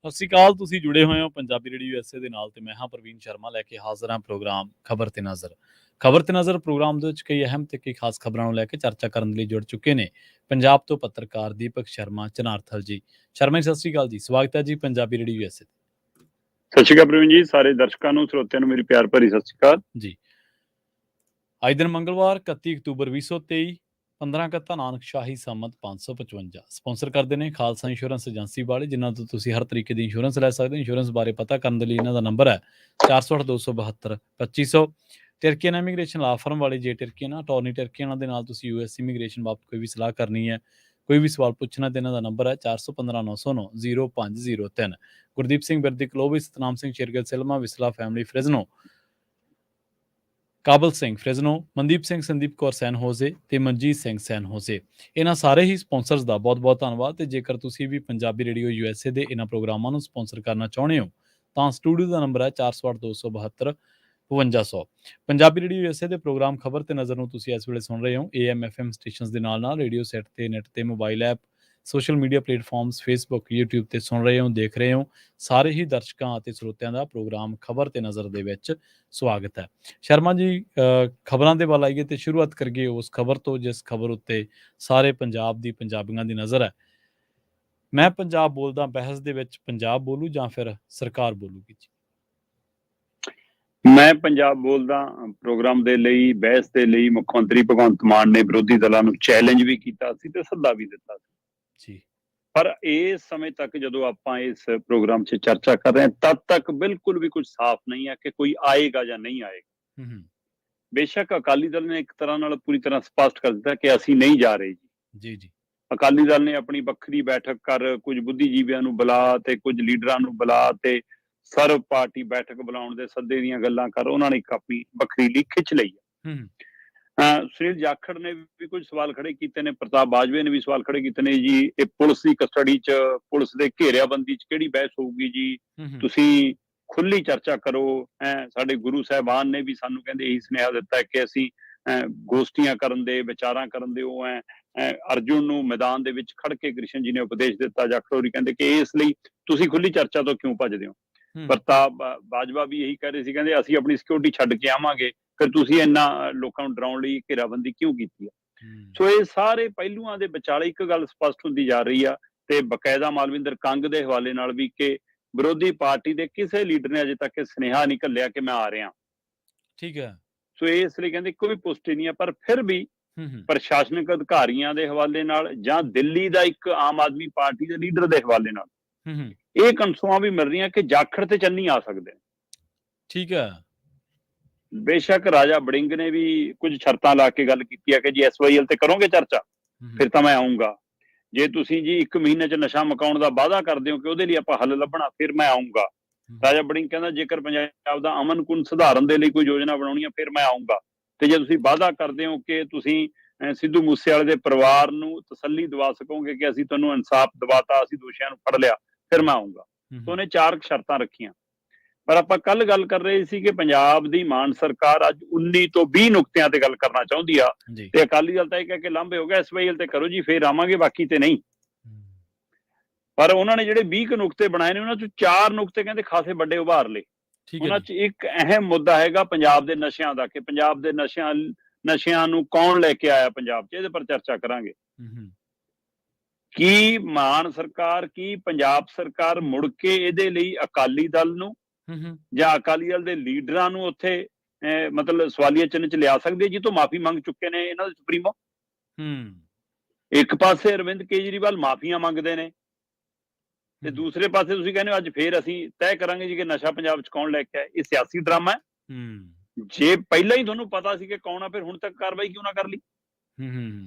ਸਤਿ ਸ਼੍ਰੀ ਅਕਾਲ। ਤੁਸੀਂ ਜੁੜੇ ਹੋਏ ਹੋ ਪੰਜਾਬੀ ਰੇਡੀਓ USA ਦੇ ਨਾਲ ਤੇ ਮੈਂ ਹਾਂ ਪ੍ਰਵੀਨ ਸ਼ਰਮਾ ਲੈ ਕੇ ਹਾਜ਼ਰ ਹਾਂ ਪ੍ਰੋਗਰਾਮ ਖਬਰ ਤੇ ਨਜ਼ਰ। ਖਬਰ ਤੇ ਨਜ਼ਰ ਪ੍ਰੋਗਰਾਮ ਦੇ ਵਿੱਚ ਕਈ ਅਹਿਮ ਤੇ ਕਈ ਖਾਸ ਖਬਰਾਂ ਨੂੰ ਲੈ ਕੇ ਚਰਚਾ ਕਰਨ ਲਈ ਜੁੜ ਚੁੱਕੇ ਨੇ ਪੰਜਾਬ ਤੋਂ ਪੱਤਰਕਾਰ ਦੀਪਕ ਸ਼ਰਮਾ ਚਨਾਰਥਲ ਜੀ। ਸ਼ਰਮਾ ਜੀ ਸਤਿ ਸ਼੍ਰੀ ਅਕਾਲ ਜੀ, ਸਵਾਗਤ ਹੈ ਜੀ ਪੰਜਾਬੀ ਰੇਡੀਓ USA ਤੇ। ਸਤਿ ਸ਼੍ਰੀ ਅਕਾਲ ਪ੍ਰਵੀਨ ਜੀ, ਸਾਰੇ ਦਰਸ਼ਕਾਂ ਨੂੰ ਸਰੋਤਿਆਂ ਨੂੰ ਮੇਰੀ ਪਿਆਰ ਭਰੀ ਸਤਿ ਸ਼੍ਰੀ ਅਕਾਲ ਜੀ। ਅੱਜ ਦਿਨ ਮੰਗਲਵਾਰ 31 ਅਕਤੂਬਰ 2023, 15 ਕੱਤਾ ਨਾਨਕ ਸ਼ਾਹੀ ਸੰਮਤ 555। ਸਪਾਂਸਰ ਕਰਦੇ ਨੇ ਖਾਲਸਾ ਇੰਸ਼ੋਰੈਂਸ ਏਜੰਸੀ ਵਾਲੇ, ਜਿਨ੍ਹਾਂ ਤੋਂ ਤੁਸੀਂ ਹਰ ਤਰੀਕੇ ਦੀ ਇੰਸ਼ੋਰੈਂਸ ਲੈ ਸਕਦੇ ਹੋ। ਇੰਸ਼ੋਰੈਂਸ ਬਾਰੇ ਪਤਾ ਕਰਨ ਦੇ ਲਈ ਇਹਨਾਂ ਦਾ ਨੰਬਰ ਹੈ 408-272-2500। ਟਰਕੀਅਨ ਇਮੀਗ੍ਰੇਸ਼ਨ ਲਾ ਫਰਮ ਵਾਲੇ ਜੇ ਟਰਕੀਅਨ ਅਟਾਰਨੀ ਟਰਕੀਅਨ ਦੇ ਨਾਲ ਤੁਸੀਂ US ਇਮੀਗ੍ਰੇਸ਼ਨ ਬਾਬਤ ਕੋਈ ਵੀ ਸਲਾਹ ਕਰਨੀ ਹੈ, ਕੋਈ ਵੀ ਸਵਾਲ ਪੁੱਛਣਾ ਤੇ ਇਹਨਾਂ ਦਾ ਨੰਬਰ ਹੈ 415909-0503। ਗੁਰਦੀਪ ਸਿੰਘ ਬਿਰਦੀ ਕਲੋਵੀ, ਸਤਨਾਮ ਸਿੰਘ ਸ਼ੇਰਗਿੱਲ ਸਿਲਮਾ, ਵਿਸਲਾ family Fresno, Kabal Singh Fresno, Mandeep Singh Sandeep Kaur San Jose ਤੇ ਮਨਜੀਤ ਸਿੰਘ ਸੈਨ ਹੋਜ਼ੇ, ਇਹਨਾਂ ਸਾਰੇ ਹੀ ਸਪਾਂਸਰਸ ਦਾ ਬਹੁਤ ਬਹੁਤ ਧੰਨਵਾਦ। ਤੇ ਜੇਕਰ ਤੁਸੀਂ ਵੀ ਪੰਜਾਬੀ ਰੇਡੀਓ USA ਦੇ ਇਹਨਾਂ ਪ੍ਰੋਗਰਾਮਾਂ ਨੂੰ ਸਪਾਂਸਰ ਕਰਨਾ ਚਾਹੁੰਦੇ ਹੋ ਤਾਂ ਸਟੂਡੀਓ ਦਾ ਨੰਬਰ ਹੈ 408272 ਪੰਜਾਬੀ ਰੇਡੀਓ USA ਦੇ ਪ੍ਰੋਗਰਾਮ ਖਬਰ ਤੇ ਨਜ਼ਰ ਨੂੰ ਤੁਸੀਂ ਇਸ ਵੇਲੇ ਸੁਣ ਰਹੇ ਹੋ AM FM ਸਟੇਸ਼ਨਸ ਦੇ ਨਾਲ ਰੇਡੀਓ ਸੈਟ ਤੇ, ਨੈਟ ਤੇ, mobile app, social media platforms, Facebook, YouTube ਤੇ ਸੁਣ ਰਹੇ ਹੋ, ਦੇਖ ਰਹੇ ਹੋ। ਸਾਰੇ ਹੀ ਦਰਸ਼ਕਾਂ ਅਤੇ ਸਰੋਤਿਆਂ ਦਾ ਪ੍ਰੋਗਰਾਮ ਖਬਰ ਤੇ ਨਜ਼ਰ ਦੇ ਵਿੱਚ ਸਵਾਗਤ ਹੈ। ਸ਼ਰਮਾ ਜੀ, ਖਬਰਾਂ ਦੇ ਵੱਲ ਆਈਏ ਤੇ ਸ਼ੁਰੂਆਤ ਕਰੀਏ ਉਸ ਖਬਰ ਤੋਂ ਜਿਸ ਖਬਰ ਉੱਤੇ ਸਾਰੇ ਪੰਜਾਬ ਦੀ ਪੰਜਾਬੀਆਂ ਦੀ ਨਜ਼ਰ ਹੈ। ਮੈਂ ਪੰਜਾਬ ਬੋਲਦਾ ਬਹਿਸ ਦੇ ਵਿੱਚ ਪੰਜਾਬ ਬੋਲੂ ਜਾਂ ਫਿਰ ਸਰਕਾਰ ਬੋਲੂਗੀ ਜੀ? ਮੈਂ ਪੰਜਾਬ ਬੋਲਦਾ ਪ੍ਰੋਗਰਾਮ ਦੇ ਲਈ, ਬਹਿਸ ਦੇ ਲਈ ਮੁੱਖ ਮੰਤਰੀ ਭਗਵੰਤ ਮਾਨ ਨੇ ਵਿਰੋਧੀ ਦਲਾਂ ਨੂੰ ਚੈਲੰਜ ਵੀ ਕੀਤਾ ਸੀ ਤੇ ਸੱਦਾ ਵੀ ਦਿੱਤਾ ਸੀ ਜੀ। ਪਰ ਇਸ ਸਮੇਂ ਤੱਕ ਜਦੋਂ ਆਪਾਂ ਇਸ ਪ੍ਰੋਗਰਾਮ 'ਚ ਚਰਚਾ ਕਰ ਰਹੇ ਹਾਂ ਤਦ ਤੱਕ ਬਿਲਕੁਲ ਵੀ ਕੁਝ ਸਾਫ਼ ਨਹੀਂ ਹੈ ਕਿ ਕੋਈ ਆਏਗਾ ਜਾਂ ਨਹੀਂ ਆਏਗਾ। ਬੇਸ਼ੱਕ ਅਕਾਲੀ ਦਲ ਨੇ ਇੱਕ ਤਰ੍ਹਾਂ ਨਾਲ ਪੂਰੀ ਤਰ੍ਹਾਂ ਸਪਸ਼ਟ ਕਰ ਦਿੱਤਾ ਕਿ ਅਸੀਂ ਨਹੀਂ ਜਾ ਰਹੇ ਜੀ ਜੀ। ਅਕਾਲੀ ਦਲ ਨੇ ਆਪਣੀ ਵੱਖਰੀ ਬੈਠਕ ਕਰ, ਕੁਝ ਬੁੱਧੀਜੀਵੀਆਂ ਨੂੰ ਬੁਲਾ ਤੇ ਕੁਝ ਲੀਡਰਾਂ ਨੂੰ ਬੁਲਾ ਤੇ ਸਰਵ ਪਾਰਟੀ ਬੈਠਕ ਬੁਲਾਉਣ ਦੇ ਸੱਦੇ ਦੀਆਂ ਗੱਲਾਂ ਕਰ, ਉਹਨਾਂ ਨੇ ਇੱਕ ਆਪਣੀ ਵੱਖਰੀ ਲੀਕ ਖਿੱਚ ਲਈ ਹੈ। ਸੁਨੀਲ ਜਾਖੜ ਨੇ ਵੀ ਕੁਝ ਸਵਾਲ ਖੜੇ ਕੀਤੇ ਨੇ, ਪ੍ਰਤਾਪ ਬਾਜਵੇ ਨੇ ਵੀ ਸਵਾਲ ਖੜੇ ਕੀਤੇ ਨੇ ਜੀ, ਇਹ ਪੁਲਿਸ ਦੀ ਕਸਟਡੀ 'ਚ, ਪੁਲਿਸ ਦੇ ਘੇਰਿਆਬੰਦੀ 'ਚ ਕਿਹੜੀ ਬਹਿਸ ਹੋਊਗੀ ਜੀ, ਤੁਸੀਂ ਖੁੱਲੀ ਚਰਚਾ ਕਰੋ। ਸਾਡੇ ਗੁਰੂ ਸਾਹਿਬਾਨ ਨੇ ਵੀ ਸਾਨੂੰ ਕਹਿੰਦੇ ਇਹੀ ਸੁਨੇਹਾ ਦਿੱਤਾ ਕਿ ਅਸੀਂ ਗੋਸ਼ਟੀਆਂ ਕਰਨ ਦੇ, ਵਿਚਾਰਾਂ ਕਰਨ ਦੇ ਉਹ ਅਰਜੁਨ ਨੂੰ ਮੈਦਾਨ ਦੇ ਵਿੱਚ ਖੜ ਕੇ ਕ੍ਰਿਸ਼ਨ ਜੀ ਨੇ ਉਪਦੇਸ਼ ਦਿੱਤਾ। ਜਾਖੜ ਹੋਰੀ ਕਹਿੰਦੇ ਕਿ ਇਸ ਲਈ ਤੁਸੀਂ ਖੁੱਲੀ ਚਰਚਾ ਤੋਂ ਕਿਉਂ ਭੱਜਦੇ ਹੋ। ਪ੍ਰਤਾਪ ਬਾਜਵਾ ਵੀ ਇਹੀ ਕਹਿ ਰਹੇ ਸੀ, ਕਹਿੰਦੇ ਅਸੀਂ ਆਪਣੀ ਸਿਕਿਉਰਿਟੀ ਛੱਡ ਕੇ ਆਵਾਂਗੇ, ਫਿਰ ਤੁਸੀਂ ਇੰਨਾ ਲੋਕਾਂ ਨੂੰ ਡਰਾਉਣ ਲਈ ਘੇਰਾਬੰਦੀ ਕਿਉਂ ਕੀਤੀ ਹੈ। ਸੋ ਇਹ ਸਾਰੇ ਪਹਿਲੂਆਂ ਦੇ ਵਿਚਾਲੇ ਇੱਕ ਗੱਲ ਸਪਸ਼ਟ ਹੁੰਦੀ ਜਾ ਰਹੀ ਆ ਤੇ ਬਕਾਇਦਾ ਮਾਲਵਿੰਦਰ ਕੰਗ ਦੇ ਹਵਾਲੇ ਨਾਲ ਵੀ ਕਿ ਵਿਰੋਧੀ ਪਾਰਟੀ ਦੇ ਕਿਸੇ ਲੀਡਰ ਨੇ ਅਜੇ ਤੱਕ ਸੁਨੇਹਾ ਨਹੀਂ ਘੱਲਿਆ ਕਿ ਮੈਂ ਆ ਰਿਹਾ। ਠੀਕ ਹੈ। ਸੋ ਇਸ ਲਈ ਕਹਿੰਦੇ ਕੋਈ ਪੁਸ਼ਟੀ ਨਹੀਂ ਹੈ, ਪਰ ਫਿਰ ਵੀ ਪ੍ਰਸ਼ਾਸਨਿਕ ਅਧਿਕਾਰੀਆਂ ਦੇ ਹਵਾਲੇ ਨਾਲ ਜਾਂ ਦਿੱਲੀ ਦਾ ਇੱਕ ਆਮ ਆਦਮੀ ਪਾਰਟੀ ਦੇ ਲੀਡਰ ਦੇ ਹਵਾਲੇ ਨਾਲ ਇਹ ਕਨਸੂਆਂ ਵੀ ਮਿਲ ਰਹੀਆਂ ਕਿ ਜਾਖੜ ਤੇ ਚੰਨੀ ਆ ਸਕਦੇ ਨੇ। ਠੀਕ ਹੈ। ਬੇਸ਼ੱਕ ਰਾਜਾ ਬੜਿੰਗ ਨੇ ਵੀ ਕੁਝ ਸ਼ਰਤਾਂ ਲਾ ਕੇ ਗੱਲ ਕੀਤੀ ਹੈ ਕਿ ਜੀ SYL ਤੇ ਕਰੋਗੇ ਚਰਚਾ, ਫਿਰ ਤਾਂ ਮੈਂ ਆਊਂਗਾ। ਜੇ ਤੁਸੀਂ ਜੀ 1 ਮਹੀਨੇ 'ਚ ਨਸ਼ਾ ਮੁਕਾਉਣ ਦਾ ਵਾਅਦਾ ਕਰਦੇ ਹੋ ਕਿ ਉਹਦੇ ਲਈ ਆਪਾਂ ਹੱਲ ਲੱਭਣਾ, ਫਿਰ ਮੈਂ ਆਊਂਗਾ। ਰਾਜਾ ਬੜਿੰਗ ਕਹਿੰਦਾ ਜੇਕਰ ਪੰਜਾਬ ਦਾ ਅਮਨ ਕੁਨ ਸੁਧਾਰਨ ਦੇ ਲਈ ਕੋਈ ਯੋਜਨਾ ਬਣਾਉਣੀ ਹੈ ਫਿਰ ਮੈਂ ਆਊਂਗਾ। ਤੇ ਜੇ ਤੁਸੀਂ ਵਾਅਦਾ ਕਰਦੇ ਹੋ ਕਿ ਤੁਸੀਂ ਸਿੱਧੂ ਮੂਸੇਵਾਲੇ ਦੇ ਪਰਿਵਾਰ ਨੂੰ ਤਸੱਲੀ ਦਵਾ ਸਕੋਗੇ ਕਿ ਅਸੀਂ ਤੁਹਾਨੂੰ ਇਨਸਾਫ ਦਵਾਤਾ, ਅਸੀਂ ਦੋਸ਼ੀਆਂ ਨੂੰ ਫੜ ਲਿਆ, ਫਿਰ ਮੈਂ ਆਊਂਗਾ। ਤਾਂ ਉਹਨੇ 4 ਸ਼ਰਤਾਂ ਰੱਖੀਆਂ। ਪਰ ਆਪਾਂ ਕੱਲ ਗੱਲ ਕਰ ਰਹੇ ਸੀ ਕਿ ਪੰਜਾਬ ਦੀ ਮਾਨ ਸਰਕਾਰ ਅੱਜ 19 ਤੋਂ 20 ਨੁਕਤਿਆਂ ਤੇ ਗੱਲ ਕਰਨਾ ਚਾਹੁੰਦੀ ਆ ਤੇ ਅਕਾਲੀ ਦਲ ਤਾਂ ਇਹ ਕਹਿ ਕੇ ਲਾਂਭੇ ਹੋ ਗਿਆ SYL ਤੇ ਕਰੋ ਜੀ ਫਿਰ ਆਵਾਂਗੇ, ਬਾਕੀ ਤੇ ਨਹੀਂ। ਪਰ ਉਹਨਾਂ ਨੇ ਜਿਹੜੇ 20 ਨੁਕਤੇ ਬਣਾਏ ਨੇ ਉਹਨਾਂ ਚੋਂ 4 ਨੁਕਤੇ ਕਹਿੰਦੇ ਖਾਸੇ ਵੱਡੇ ਉਭਾਰ ਲਏ। ਉਹਨਾਂ 'ਚ ਇੱਕ ਅਹਿਮ ਮੁੱਦਾ ਹੈਗਾ ਪੰਜਾਬ ਦੇ ਨਸ਼ਿਆਂ ਦਾ, ਕਿ ਪੰਜਾਬ ਦੇ ਨਸ਼ਿਆਂ ਨੂੰ ਕੌਣ ਲੈ ਕੇ ਆਇਆ ਪੰਜਾਬ 'ਚ, ਇਹਦੇ ਪਰ ਚਰਚਾ ਕਰਾਂਗੇ। ਕੀ ਮਾਨ ਸਰਕਾਰ, ਕੀ ਪੰਜਾਬ ਸਰਕਾਰ ਮੁੜ ਕੇ ਇਹਦੇ ਲਈ ਅਕਾਲੀ ਦਲ ਨੂੰ ਜਾਂ ਅਕਾਲੀ ਦਲ ਦੇ ਲੀਡਰਾਂ ਨੂੰ ਉੱਥੇ ਮਤਲਬ ਸਵਾਲੀਆ ਚਿੰਨ੍ਹ 'ਚ ਲਿਆ ਸਕਦੀ ਹੈ ਜਿੱਥੋਂ ਮਾਫੀ ਮੰਗ ਚੁੱਕੇ ਨੇ ਇਹਨਾਂ ਦੇ ਸੁਪਰੀਮੋ। ਇੱਕ ਪਾਸੇ ਅਰਵਿੰਦ ਕੇਜਰੀਵਾਲ ਮਾਫੀਆਂ ਮੰਗਦੇ ਨੇ ਤੇ ਦੂਸਰੇ ਪਾਸੇ ਤੁਸੀਂ ਕਹਿੰਦੇ ਹੋ ਅੱਜ ਫੇਰ ਅਸੀਂ ਤੈਅ ਕਰਾਂਗੇ ਜੀ ਕਿ ਨਸ਼ਾ ਪੰਜਾਬ 'ਚ ਕੌਣ ਲੈ ਕੇ ਆਏ। ਇਹ ਸਿਆਸੀ ਡਰਾਮਾ ਹੈ। ਜੇ ਪਹਿਲਾਂ ਹੀ ਤੁਹਾਨੂੰ ਪਤਾ ਸੀ ਕਿ ਕੌਣ ਆ, ਫਿਰ ਹੁਣ ਤੱਕ ਕਾਰਵਾਈ ਕਿਉਂ ਨਾ ਕਰ ਲਈ।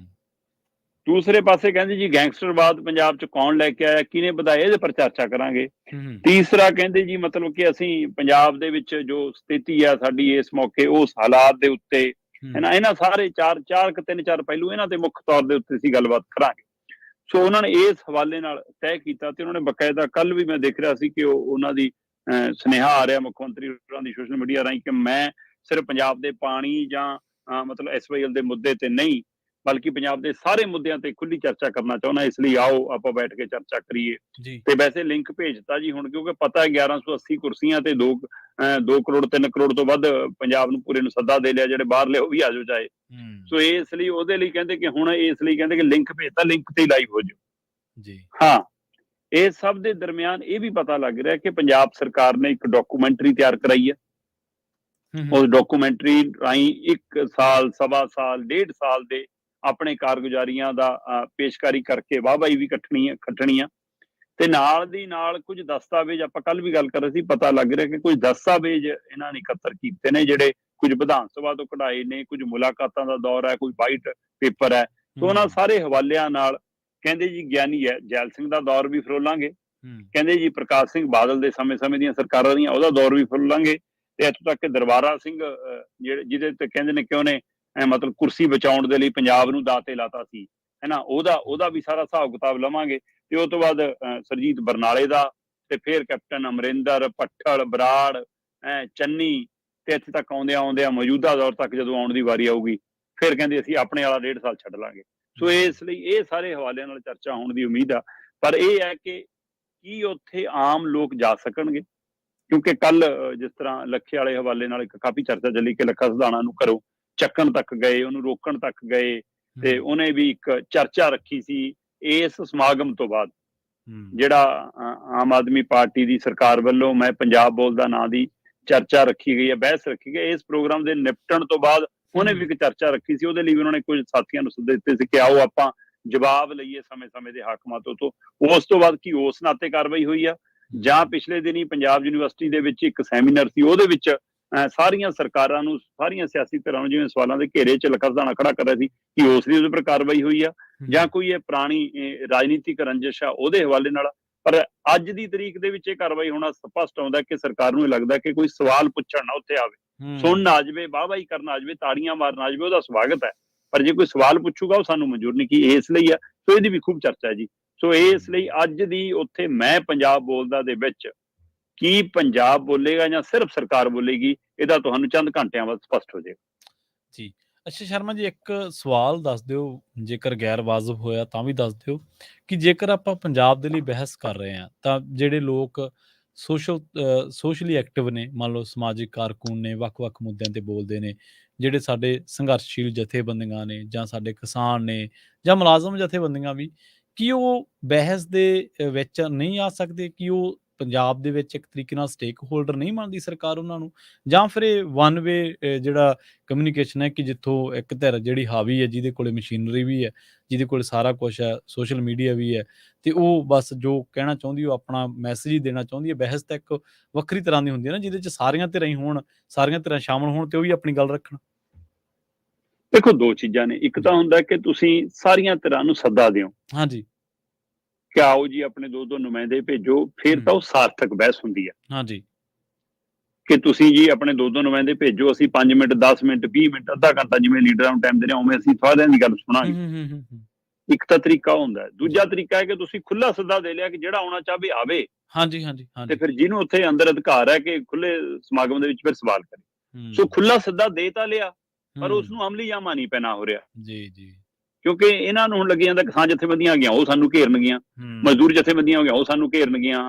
ਦੂਸਰੇ ਪਾਸੇ ਕਹਿੰਦੇ ਜੀ ਗੈਂਗਸਟਰਵਾਦ ਪੰਜਾਬ 'ਚ ਕੌਣ ਲੈ ਕੇ ਆਇਆ, ਕਿਹਨੇ ਵਧਾਇਆ, ਇਹਦੇ ਪਰ ਚਰਚਾ ਕਰਾਂਗੇ। ਤੀਸਰਾ ਕਹਿੰਦੇ ਜੀ ਮਤਲਬ ਕਿ ਅਸੀਂ ਪੰਜਾਬ ਦੇ ਵਿੱਚ ਜੋ ਸਥਿਤੀ ਆ ਸਾਡੀ ਇਸ ਮੌਕੇ, ਉਸ ਹਾਲਾਤ ਦੇ ਉੱਤੇ ਇਹਨਾਂ ਸਾਰੇ 3-4 ਪਹਿਲੂ ਇਹਨਾਂ ਤੇ ਮੁੱਖ ਤੌਰ ਦੇ ਉੱਤੇ ਅਸੀਂ ਗੱਲਬਾਤ ਕਰਾਂਗੇ। ਸੋ ਉਹਨਾਂ ਨੇ ਇਸ ਹਵਾਲੇ ਨਾਲ ਤੈਅ ਕੀਤਾ ਤੇ ਉਹਨਾਂ ਨੇ ਬਕਾਇਦਾ ਕੱਲ ਵੀ ਮੈਂ ਦੇਖ ਰਿਹਾ ਸੀ ਕਿ ਉਹਨਾਂ ਦੀ ਸੁਨੇਹਾ ਆ ਰਿਹਾ ਮੁੱਖ ਮੰਤਰੀ ਹੋਰਾਂ ਦੀ ਸੋਸ਼ਲ ਮੀਡੀਆ ਰਾਹੀਂ ਕਿ ਮੈਂ ਸਿਰਫ ਪੰਜਾਬ ਦੇ ਪਾਣੀ ਜਾਂ ਮਤਲਬ SYL ਦੇ ਮੁੱਦੇ ਤੇ ਨਹੀਂ, ਬਲਕਿ ਪੰਜਾਬ ਦੇ ਸਾਰੇ ਮੁੱਦਿਆਂ ਤੇ ਖੁੱਲੀ ਚਰਚਾ ਕਰਨਾ ਚਾਹੁੰਦਾ। ਇਸ ਲਈ ਆਓ ਆਪਾਂ ਬੈਠ ਕੇ ਚਰਚਾ ਕਰੀਏ। ਜੀ ਤੇ ਵੈਸੇ ਲਿੰਕ ਭੇਜਤਾ ਜੀ ਹੁਣ, ਕਿਉਂਕਿ ਪਤਾ ਹੈ 1180 ਕੁਰਸੀਆਂ ਤੇ 2 ਕਰੋੜ 3 ਕਰੋੜ ਤੋਂ ਵੱਧ ਪੰਜਾਬ ਨੂੰ ਪੂਰੇ ਨੂੰ ਸੱਦਾ ਦੇ ਲਿਆ, ਜਿਹੜੇ ਬਾਹਰਲੇ ਉਹ ਵੀ ਆਜੋ ਚਾਹੇ। ਸੋ ਇਸ ਲਈ ਉਹਦੇ ਲਈ ਕਹਿੰਦੇ ਕਿ ਹੁਣ ਇਸ ਲਈ ਕਹਿੰਦੇ ਕਿ ਲਿੰਕ ਭੇਜਤਾ, ਲਿੰਕ ਤੇ ਲਾਈਵ ਹੋ ਜਾਓ ਜੀ। ਹਾਂ, ਇਹ ਸਭ ਦੇ ਦਰਮਿਆਨ ਇਹ ਵੀ ਪਤਾ ਲੱਗ ਰਿਹਾ ਕਿ ਪੰਜਾਬ ਸਰਕਾਰ ਨੇ ਇੱਕ ਡਾਕੂਮੈਂਟਰੀ ਤਿਆਰ ਕਰਾਈ ਹੈ। ਉਸ ਡਾਕੂਮੈਂਟਰੀ ਰਾਹੀਂ 1 ਸਾਲ, ਸਵਾ ਸਾਲ, 1.5 ਸਾਲ ਦੇ ਆਪਣੇ ਕਾਰਗੁਜ਼ਾਰੀਆਂ ਦਾ ਪੇਸ਼ਕਾਰੀ ਕਰਕੇ ਵਾਹਵਾਈ ਵੀ ਖੱਟਣੀ ਆ ਤੇ ਨਾਲ ਦੀ ਨਾਲ ਕੁਝ ਦਸਤਾਵੇਜ਼, ਆਪਾਂ ਕੱਲ ਵੀ ਗੱਲ ਕਰ ਰਹੇ ਸੀ, ਪਤਾ ਲੱਗ ਰਿਹਾ ਕਿ ਕੁਝ ਦਸਤਾਵੇਜ਼ ਇਹਨਾਂ ਨੇ ਇਕੱਤਰ ਕੀਤੇ ਨੇ, ਜਿਹੜੇ ਕੁਝ ਵਿਧਾਨ ਸਭਾ ਤੋਂ ਕਢਾਏ ਨੇ, ਕੁਝ ਮੁਲਾਕਾਤਾਂ ਦਾ ਦੌਰ ਹੈ, ਕੋਈ ਵਾਈਟ ਪੇਪਰ ਹੈ। ਸੋ ਉਹਨਾਂ ਸਾਰੇ ਹਵਾਲਿਆਂ ਨਾਲ ਕਹਿੰਦੇ ਜੀ ਗਿਆਨੀ ਹੈ ਜੈਲ ਸਿੰਘ ਦਾ ਦੌਰ ਵੀ ਫਰੋਲਾਂਗੇ, ਕਹਿੰਦੇ ਜੀ ਪ੍ਰਕਾਸ਼ ਸਿੰਘ ਬਾਦਲ ਦੇ ਸਮੇਂ ਦੀ ਸਰਕਾਰਾਂ ਦੀਆਂ ਉਹਦਾ ਦੌਰ ਵੀ ਫਰੋਲਾਂਗੇ, ਤੇ ਇੱਥੋਂ ਤੱਕ ਕਿ ਦਰਬਾਰਾ ਸਿੰਘ ਜਿਹਦੇ ਤੇ ਕਹਿੰਦੇ ਨੇ ਕਿ ਉਹਨੇ ਮਤਲਬ ਕੁਰਸੀ ਬਚਾਉਣ ਦੇ ਲਈ ਪੰਜਾਬ ਨੂੰ ਦਾਅ ਤੇ ਲਾਤਾ ਸੀ, ਹੈਨਾ, ਉਹਦਾ ਵੀ ਸਾਰਾ ਹਿਸਾਬ ਕਿਤਾਬ ਲਵਾਂਗੇ। ਤੇ ਉਹ ਤੋਂ ਬਾਅਦ ਸਰਜੀਤ ਬਰਨਾਲੇ ਦਾ, ਤੇ ਫਿਰ ਕੈਪਟਨ ਅਮਰਿੰਦਰ, ਭੱਠਲ, ਬਰਾੜ, ਚੰਨੀ, ਤੇ ਇੱਥੇ ਤੱਕ ਆਉਂਦਿਆਂ ਮੌਜੂਦਾ ਦੌਰ ਤੱਕ ਜਦੋਂ ਆਉਣ ਦੀ ਵਾਰੀ ਆਊਗੀ, ਫਿਰ ਕਹਿੰਦੇ ਅਸੀਂ ਆਪਣੇ ਵਾਲਾ 1.5 ਸਾਲ ਛੱਡ ਲਾਂਗੇ। ਸੋ ਇਸ ਲਈ ਇਹ ਸਾਰੇ ਹਵਾਲਿਆਂ ਨਾਲ ਚਰਚਾ ਹੋਣ ਦੀ ਉਮੀਦ ਆ। ਪਰ ਇਹ ਹੈ ਕਿ ਕੀ ਉੱਥੇ ਆਮ ਲੋਕ ਜਾ ਸਕਣਗੇ? ਕਿਉਂਕਿ ਕੱਲ ਜਿਸ ਤਰ੍ਹਾਂ ਲੱਖੇ ਵਾਲੇ ਹਵਾਲੇ ਨਾਲ ਇੱਕ ਕਾਫੀ ਚਰਚਾ ਚੱਲੀ ਕਿ ਲੱਖਾ ਸਿਧਾਣਾ ਨੂੰ ਘਰੋਂ ਚੱਕਣ ਤੱਕ ਗਏ, ਉਹਨੂੰ ਰੋਕਣ ਤੱਕ ਗਏ, ਤੇ ਉਹਨੇ ਵੀ ਇੱਕ ਚਰਚਾ ਰੱਖੀ ਸੀ ਇਸ ਸਮਾਗਮ ਤੋਂ ਬਾਅਦ, ਜਿਹੜਾ ਆਮ ਆਦਮੀ ਪਾਰਟੀ ਦੀ ਸਰਕਾਰ ਵੱਲੋਂ ਮੈਂ ਪੰਜਾਬ ਬੋਲਦਾ ਨਾਂ ਦੀ ਚਰਚਾ ਰੱਖੀ ਗਈ ਹੈ, ਬਹਿਸ ਰੱਖੀ ਗਈ। ਇਸ ਪ੍ਰੋਗਰਾਮ ਦੇ ਨਿਪਟਣ ਤੋਂ ਬਾਅਦ ਉਹਨੇ ਵੀ ਇੱਕ ਚਰਚਾ ਰੱਖੀ ਸੀ, ਉਹਦੇ ਲਈ ਵੀ ਉਹਨਾਂ ਨੇ ਕੁਝ ਸਾਥੀਆਂ ਨੂੰ ਸੱਦੇ ਦਿੱਤੇ ਸੀ ਕਿ ਆਓ ਆਪਾਂ ਜਵਾਬ ਲਈਏ ਸਮੇਂ ਦੇ ਹਾਕਮਾਂ ਤੋਂ। ਉਸ ਤੋਂ ਬਾਅਦ ਕੀ ਉਸ ਨਾਤੇ ਕਾਰਵਾਈ ਹੋਈ ਆ, ਜਾਂ ਪਿਛਲੇ ਦਿਨੀ ਪੰਜਾਬ ਯੂਨੀਵਰਸਿਟੀ ਦੇ ਵਿੱਚ ਇੱਕ ਸੈਮੀਨਾਰ ਸੀ, ਉਹਦੇ ਵਿੱਚ ਸਾਰੀਆਂ ਸਰਕਾਰਾਂ ਨੂੰ, ਸਾਰੀਆਂ ਸਿਆਸੀ ਧਿਰਾਂ ਨੂੰ ਜਿਵੇਂ ਸਵਾਲਾਂ ਦੇ ਘੇਰੇ 'ਚ ਲੱਖਾ ਸਿਧਾਣਾ ਖੜਾ ਕਰ ਰਿਹਾ ਸੀ, ਕਿ ਉਸ ਦੀ ਉਹਦੇ ਉੱਪਰ ਕਾਰਵਾਈ ਹੋਈ ਆ, ਜਾਂ ਕੋਈ ਇਹ ਪੁਰਾਣੀ ਰਾਜਨੀਤਿਕ ਰੰਜਿਸ਼ ਆ ਉਹਦੇ ਹਵਾਲੇ ਨਾਲ। ਪਰ ਅੱਜ ਦੀ ਤਰੀਕ ਦੇ ਵਿੱਚ ਇਹ ਕਾਰਵਾਈ ਹੋਣਾ ਸਪਸ਼ਟ ਆਉਂਦਾ ਕਿ ਸਰਕਾਰ ਨੂੰ ਇਹ ਲੱਗਦਾ ਕਿ ਕੋਈ ਸਵਾਲ ਪੁੱਛਣ ਨਾ ਉੱਥੇ ਆਵੇ, ਸੁਣਨ ਆ ਜਾਵੇ, ਵਾਹਵਾਈ ਕਰਨ ਆ ਜਾਵੇ, ਤਾੜੀਆਂ ਮਾਰਨ ਆ ਜਾਵੇ, ਉਹਦਾ ਸਵਾਗਤ ਹੈ। ਪਰ ਜੇ ਕੋਈ ਸਵਾਲ ਪੁੱਛੂਗਾ ਉਹ ਸਾਨੂੰ ਮਨਜ਼ੂਰ ਨਹੀਂ, ਕੀ ਇਸ ਲਈ ਆ। ਸੋ ਇਹਦੀ ਵੀ ਖੂਬ ਚਰਚਾ ਹੈ ਜੀ। ਸੋ ਇਸ ਲਈ ਅੱਜ ਦੀ ਉੱਥੇ ਮੈਂ ਪੰਜਾਬ ਬੋਲਦਾ ਦੇ ਵਿੱਚ ਕੀ ਪੰਜਾਬ ਬੋਲੇਗਾ ਜਾਂ ਸਿਰਫ ਸਰਕਾਰ ਬੋਲੇਗੀ, ਇਹਦਾ ਤੁਹਾਨੂੰ ਚੰਦ ਘੰਟਿਆਂ ਬਾਅਦ ਸਪਸ਼ਟ ਹੋ ਜਾਏਗਾ ਜੀ। ਅੱਛਾ ਸ਼ਰਮਾ ਜੀ, ਇੱਕ ਸਵਾਲ ਦੱਸ ਦਿਓ, ਜੇਕਰ ਗੈਰ ਵਾਜਬ ਹੋਇਆ ਤਾਂ ਵੀ ਦੱਸ ਦਿਓ, ਕਿ ਜੇਕਰ ਆਪਾਂ ਪੰਜਾਬ ਦੇ ਲਈ ਬਹਿਸ ਕਰ ਰਹੇ ਹਾਂ ਤਾਂ ਜਿਹੜੇ ਲੋਕ ਸੋਸ਼ਲੀ ਐਕਟਿਵ ਨੇ, ਮੰਨ ਲਓ ਸਮਾਜਿਕ ਕਾਰਕੁਨ ਨੇ, ਵੱਖ-ਵੱਖ ਮੁੱਦਿਆਂ ਤੇ ਬੋਲਦੇ ਨੇ, ਜਿਹੜੇ ਸਾਡੇ ਸੰਘਰਸ਼ਸ਼ੀਲ ਜਥੇਬੰਦੀਆਂ ਨੇ, ਜਾਂ ਸਾਡੇ ਕਿਸਾਨ ਨੇ, ਜਾਂ ਮੁਲਾਜ਼ਮ ਜਥੇਬੰਦੀਆਂ ਵੀ, ਕੀ ਉਹ ਬਹਿਸ ਦੇ ਵਿੱਚ ਨਹੀਂ ਆ ਸਕਦੇ? ਕਿ ਉਹ ਪੰਜਾਬ ਦੇ ਵਿੱਚ ਇੱਕ ਤਰੀਕੇ ਨਾਲ ਸਟੇਕ ਹੋਲਡਰ ਨਹੀਂ ਮੰਨਦੀ ਸਰਕਾਰ ਉਹਨਾਂ ਨੂੰ? ਜਾਂ ਫਿਰ ਇਹ ਵਨ ਵੇ ਜਿਹੜਾ ਕਮਿਊਨੀਕੇਸ਼ਨ ਹੈ, ਕਿ ਜਿੱਥੋਂ ਇੱਕ ਧਿਰ ਜਿਹੜੀ ਹਾਵੀ ਹੈ, ਜਿਹਦੇ ਕੋਲੇ ਮਸ਼ੀਨਰੀ ਵੀ ਹੈ, ਜਿਹਦੇ ਕੋਲ ਸਾਰਾ ਕੁਛ ਹੈ, ਸੋਸ਼ਲ ਮੀਡੀਆ ਵੀ ਹੈ, ਤੇ ਉਹ ਬਸ ਜੋ ਕਹਿਣਾ ਚਾਹੁੰਦੀ, ਉਹ ਆਪਣਾ ਮੈਸੇਜ ਹੀ ਦੇਣਾ ਚਾਹੁੰਦੀ ਹੈ। ਬਹਿਸ ਤਾਂ ਇੱਕ ਵੱਖਰੀ ਤਰ੍ਹਾਂ ਦੀ ਹੁੰਦੀ ਹੈ ਨਾ, ਜਿਹਦੇ 'ਚ ਸਾਰੀਆਂ ਧਿਰਾਂ ਹੀ ਹੋਣ, ਸਾਰੀਆਂ ਧਿਰਾਂ ਸ਼ਾਮਲ ਹੋਣ, ਤੇ ਉਹ ਵੀ ਆਪਣੀ ਗੱਲ ਰੱਖਣ। ਦੇਖੋ, ਦੋ ਚੀਜ਼ਾਂ ਨੇ। ਇੱਕ ਤਾਂ ਹੁੰਦਾ ਕਿ ਤੁਸੀਂ ਸਾਰੀਆਂ ਧਿਰਾਂ ਨੂੰ ਸੱਦਾ ਦਿਓ, ਹਾਂਜੀ, ਕਿ ਆਓ ਜੀ ਆਪਣੇ 2-2 ਨੁਮਾਇੰਦੇ ਭੇਜੋ, ਫਿਰ ਤਾਂ ਉਹ ਸਾਰਥਕ ਬਹਿਸ ਹੁੰਦੀ ਹੈ। ਹਾਂਜੀ, ਕਿ ਤੁਸੀਂ ਜੀ ਆਪਣੇ 2-2 ਨੁਮਾਇੰਦੇ ਭੇਜੋ, ਅਸੀਂ 5 ਮਿੰਟ, 10 ਮਿੰਟ, 20 ਮਿੰਟ, ਅੱਧਾ ਘੰਟਾ ਜਿਵੇਂ ਲੀਡਰਾਂ ਨੂੰ ਟਾਈਮ ਦੇ ਰਹੇ ਉਵੇਂ ਅਸੀਂ ਸਾਰਿਆਂ ਦੀ ਗੱਲ ਸੁਣਾਂਗੇ। ਇੱਕ ਤਾਂ ਤਰੀਕਾ ਹੁੰਦਾ ਹੈ। ਦੂਜਾ ਤਰੀਕਾ ਹੈ ਕਿ ਤੁਸੀਂ ਖੁੱਲਾ ਸੱਦਾ ਦੇ ਲਿਆ ਕਿ ਜਿਹੜਾ ਆਉਣਾ ਚਾਹਵੇ ਆਵੇ, ਹਾਂਜੀ, ਹਾਂਜੀ, ਤੇ ਹਾਂਜੀ, ਫਿਰ ਜਿਹਨੂੰ ਉੱਥੇ ਅੰਦਰ ਅਧਿਕਾਰ ਹੈ ਕਿ ਖੁੱਲੇ ਸਮਾਗਮ ਦੇ ਵਿੱਚ ਫਿਰ ਸਵਾਲ ਕਰੇ। ਸੋ ਖੁੱਲਾ ਸੱਦਾ ਦੇ ਤਾਂ ਲਿਆ, ਪਰ ਉਸ ਨੂੰ ਅਮਲੀ ਜਾਮਾ ਨਹੀਂ ਪੈਣਾ ਹੋ ਰਿਹਾ। ਜੀ, ਜੀ, ਕਿਉਂਕਿ ਇਹਨਾਂ ਨੂੰ ਹੁਣ ਲੱਗੀ ਜਾਂਦਾ ਕਿਸਾਨ ਜਥੇਬੰਦੀਆਂ ਆ ਗਈਆਂ, ਉਹ ਸਾਨੂੰ ਘੇਰਨਗੀਆਂ, ਮਜ਼ਦੂਰ ਜਥੇਬੰਦੀਆਂ ਹੋ ਗਈਆਂ, ਉਹ ਸਾਨੂੰ ਘੇਰਨਗੀਆਂ,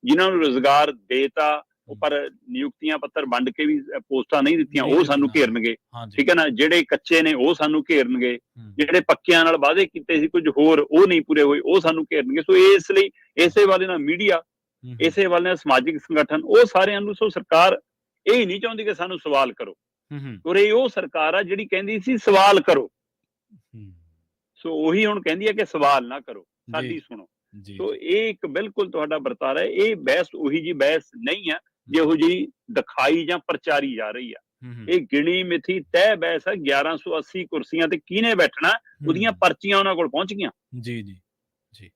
ਜਿਨ੍ਹਾਂ ਨੂੰ ਰੁਜ਼ਗਾਰ ਦੇਤਾ ਪਰ ਨਿਯੁਕਤੀਆਂ ਪੱਤਰ ਵੰਡ ਕੇ ਵੀ ਪੋਸਟਾਂ ਨਹੀਂ ਦਿੱਤੀਆਂ, ਉਹ ਸਾਨੂੰ ਘੇਰਨਗੇ। ਠੀਕ ਹੈ ਨਾ, ਜਿਹੜੇ ਕੱਚੇ ਨੇ ਉਹ ਸਾਨੂੰ ਘੇਰਨਗੇ, ਜਿਹੜੇ ਪੱਕਿਆਂ ਨਾਲ ਵਾਅਦੇ ਕੀਤੇ ਸੀ ਕੁਝ ਹੋਰ ਉਹ ਨਹੀਂ ਪੂਰੇ ਹੋਏ, ਉਹ ਸਾਨੂੰ ਘੇਰਨਗੇ। ਸੋ ਇਸ ਲਈ ਇਸੇ ਵਾਲੇ ਨਾਲ ਮੀਡੀਆ, ਇਸੇ ਵਾਲੇ ਨਾਲ ਸਮਾਜਿਕ ਸੰਗਠਨ, ਉਹ ਸਾਰਿਆਂ ਨੂੰ, ਸੋ ਸਰਕਾਰ ਇਹ ਨਹੀਂ ਚਾਹੁੰਦੀ ਕਿ ਸਾਨੂੰ ਸਵਾਲ ਕਰੋ, ਔਰ ਇਹ ਉਹ ਸਰਕਾਰ ਆ ਜਿਹੜੀ ਕਹਿੰਦੀ ਸੀ ਸਵਾਲ ਕਰੋ। ਸੋ ਉਹੀ ਹੁਣ ਕਹਿੰਦੀ ਹੈ ਕਿ ਸਵਾਲ ਨਾ ਕਰੋ, ਸਾਡੀ ਸੁਣੋ। ਸੋ ਇਹ ਇੱਕ ਬਿਲਕੁਲ ਤੁਹਾਡਾ ਵਰਤਾਰਾ ਹੈ। ਇਹ ਬਹਿਸ ਉਹੀ ਜੀ ਬਹਿਸ ਨਹੀਂ ਹੈ ਜਿਹੋ ਜਿਹੀ ਦਿਖਾਈ ਜਾਂ ਪ੍ਰਚਾਰੀ ਜਾ ਰਹੀ ਆ। ਇਹ ਗਿਣੀ ਮਿਥੀ ਤੈਅ ਬਹਿਸ ਹੈ। 1180 ਕੁਰਸੀਆਂ ਤੇ ਕਿਹਨੇ ਬੈਠਣਾ, ਉਹਦੀਆਂ ਪਰਚੀਆਂ ਉਹਨਾਂ ਕੋਲ ਪਹੁੰਚ ਗਈਆਂ। ਜੀ, ਜੀ, ਜੀ।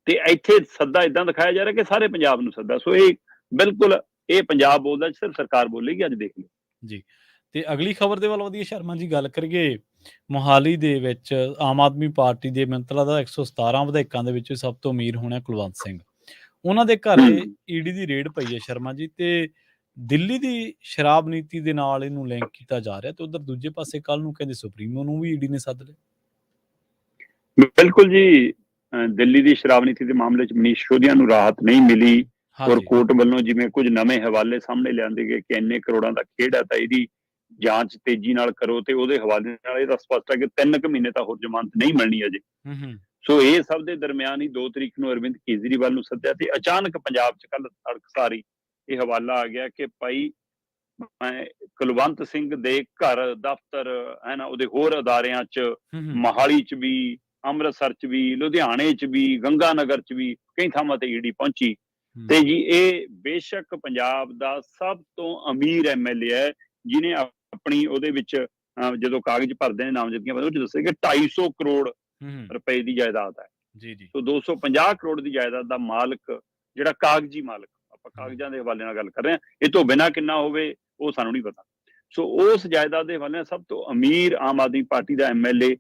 ਤੇ ਇੱਥੇ ਸੱਦਾ ਇਦਾਂ ਦਿਖਾਇਆ ਜਾ ਰਿਹਾ ਕਿ ਸਾਰੇ ਪੰਜਾਬ ਨੂੰ ਸੱਦਾ। ਸੋ ਇਹ ਬਿਲਕੁਲ, ਇਹ ਪੰਜਾਬ ਬੋਲਦਾ, ਸਿਰਫ ਸਰਕਾਰ ਬੋਲੇਗੀ। ਅੱਜ ਦੇਖ ਲਓ ਜੀ। ਤੇ ਅਗਲੀ ਖਬਰ ਦੇ ਵੱਲ ਵਧੀਏ ਸ਼ਰਮਾ ਜੀ, ਗੱਲ ਕਰੀਏ ਮੋਹਾਲੀ ਦੇ ਵਿੱਚ ਆਮ ਆਦਮੀ ਪਾਰਟੀ ਦੇ ਮੰਤਲਾਂ ਦਾ 117 ਵਿਧਾਇਕਾਂ ਦੇ ਵਿੱਚ ਸਭ ਤੋਂ ਅਮੀਰ ਹੋਣਾ ਕੁਲਵੰਤ ਸਿੰਘ। ਉਹਨਾਂ ਦੇ ਘਰੇ ਈਡੀ ਦੀ ਰੇਡ ਪਈ ਹੈ ਸ਼ਰਮਾ ਜੀ, ਤੇ ਦਿੱਲੀ ਦੀ ਸ਼ਰਾਬ ਨੀਤੀ ਦੇ ਨਾਲ ਇਹਨੂੰ ਲਿੰਕ ਕੀਤਾ ਜਾ ਰਿਹਾ। ਤੇ ਉਧਰ ਦੂਜੇ ਪਾਸੇ ਕੱਲ ਨੂੰ ਕਹਿੰਦੇ ਸੁਪਰੀਮੋ ਨੂੰ ਵੀ ਈਡੀ ਨੇ ਸੱਦ ਲਿਆ। ਬਿਲਕੁਲ ਜੀ। ਦਿੱਲੀ ਦੀ ਸ਼ਰਾਬ ਨੀਤੀ ਦੇ ਮਾਮਲੇ 'ਚ ਮਨੀਸ਼ ਸਿਸੋਦੀਆ ਨੂੰ ਰਾਹਤ ਨਹੀਂ ਮਿਲੀ ਔਰ ਹਾਂਜੀ। ਕੋਰਟ ਵੱਲੋਂ ਜਿਵੇਂ ਕੁਝ ਨਵੇਂ ਹਵਾਲੇ ਸਾਹਮਣੇ ਲਿਆਂਦੇ ਗਏ ਕਿ ਇੰਨੇ ਕਰੋੜਾਂ ਦਾ ਖੇਡ ਹੈ ਤਾਂ ਇਹਦੀ ਜਾਂਚ ਤੇਜ਼ੀ ਨਾਲ ਕਰੋ ਤੇ ਉਹਦੇ ਹਵਾਲੇ ਨਾਲ ਇਹ ਤਾਂ ਸਪਸ਼ਟ ਹੈ ਕਿ 3 ਕੁ ਮਹੀਨੇ ਤਾਂ ਹੋਰ ਜ਼ਮਾਨਤ ਨਹੀਂ ਮਿਲਣੀ ਅਜੇ। ਸੋ ਇਹ ਸਭ ਦੇ ਦਰਮਿਆਨ ਹੀ 2 ਤਰੀਕ ਨੂੰ ਅਰਵਿੰਦ ਕੇਜਰੀਵਾਲ ਨੂੰ ਸੱਦਿਆ ਤੇ ਅਚਾਨਕ ਪੰਜਾਬ 'ਚ ਕੱਲ ਤੜਕਸਾਰ ਇਹ ਹਵਾਲਾ ਆ ਗਿਆ ਕਿ ਭਾਈ ਕੁਲਵੰਤ ਸਿੰਘ ਦੇ ਘਰ, ਦਫ਼ਤਰ ਹੈ ਨਾ, ਉਹਦੇ ਹੋਰ ਅਦਾਰਿਆਂ 'ਚ, ਮੋਹਾਲੀ 'ਚ ਵੀ, ਅੰਮ੍ਰਿਤਸਰ 'ਚ ਵੀ, ਲੁਧਿਆਣੇ 'ਚ ਵੀ, ਗੰਗਾ ਨਗਰ 'ਚ ਵੀ ਕਈ ਥਾਵਾਂ ਤੇ ਈਡੀ ਪਹੁੰਚੀ ਤੇ ਜੀ ਇਹ ਬੇਸ਼ੱਕ ਪੰਜਾਬ ਦਾ ਸਭ ਤੋਂ ਅਮੀਰ ਐਮਐਲਏ ਹੈ ਜਿਹਨੇ ਆਪਣੀ ਉਹਦੇ ਵਿੱਚ ਜਦੋਂ ਕਾਗਜ਼ ਭਰਦੇ ਨੇ ਨਾਮਜ਼ਦਗੀਆਂ ਉਹ 'ਚ ਦੱਸਿਆ ਕਿ 250 ਕਰੋੜ ਰੁਪਏ ਦੀ ਜਾਇਦਾਦ ਹੈ। ਜੀ ਜੀ। ਸੋ 250 ਕਰੋੜ ਦੀ ਜਾਇਦਾਦ ਦਾ ਮਾਲਕ ਜਿਹੜਾ ਕਾਗਜ਼ੀ ਮਾਲਕ, ਆਪਾਂ ਕਾਗਜ਼ਾਂ ਦੇ ਹਵਾਲੇ ਨਾਲ ਗੱਲ ਕਰ ਰਹੇ ਹਾਂ, ਇਹ ਤੋਂ ਬਿਨਾਂ ਕਿੰਨਾ ਹੋਵੇ ਉਹ ਸਾਨੂੰ ਨਹੀਂ ਪਤਾ। ਸੋ ਉਸ ਜਾਇਦਾਦ ਦੇ ਹਵਾਲੇ ਨਾਲ ਸਭ ਤੋਂ ਅਮੀਰ ਆਮ ਆਦਮੀ ਪਾਰਟੀ ਦਾ ਐਮਐਲਏ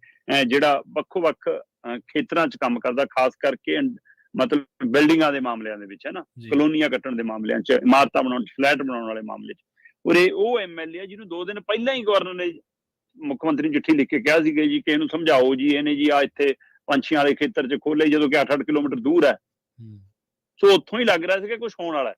ਜਿਹੜਾ ਵੱਖੋ-ਵੱਖ ਖੇਤਰਾਂ 'ਚ ਕੰਮ ਕਰਦਾ, ਖਾਸ ਕਰਕੇ ਮਤਲਬ ਬਿਲਡਿੰਗਾਂ ਦੇ ਮਾਮਲਿਆਂ ਦੇ ਵਿੱਚ, ਹੈ ਨਾ, ਕਲੋਨੀਆਂ ਕੱਟਣ ਦੇ ਮਾਮਲਿਆਂ 'ਚ, ਇਮਾਰਤਾਂ ਬਣਾਉਣ 'ਚ, ਫਲੈਟ ਬਣਾਉਣ ਵਾਲੇ ਮਾਮਲੇ 'ਚ। ਔਰ ਇਹ ਉਹ ਐਮਐਲਏ ਜਿਹਨੂੰ 2 ਦਿਨ ਪਹਿਲਾਂ ਹੀ ਗਵਰਨਰ ਨੇ ਮੁੱਖ ਮੰਤਰੀ ਨੂੰ ਚਿੱਠੀ ਲਿਖ ਕੇ ਕਿਹਾ ਸੀਗਾ ਜੀ ਕਿ ਇਹਨੂੰ ਸਮਝਾਓ ਜੀ, ਇਹਨੇ ਜੀ ਆ ਇੱਥੇ ਪੰਛੀਆਂ ਵਾਲੇ ਖੇਤਰ 'ਚ ਖੋਲੇ ਜਦੋਂ ਕਿ 8-8 ਕਿਲੋਮੀਟਰ ਦੂਰ ਹੈ। ਸੋ ਉੱਥੋਂ ਹੀ ਲੱਗ ਰਿਹਾ ਸੀ ਕਿ ਕੁਝ ਹੋਣ ਵਾਲਾ ਹੈ।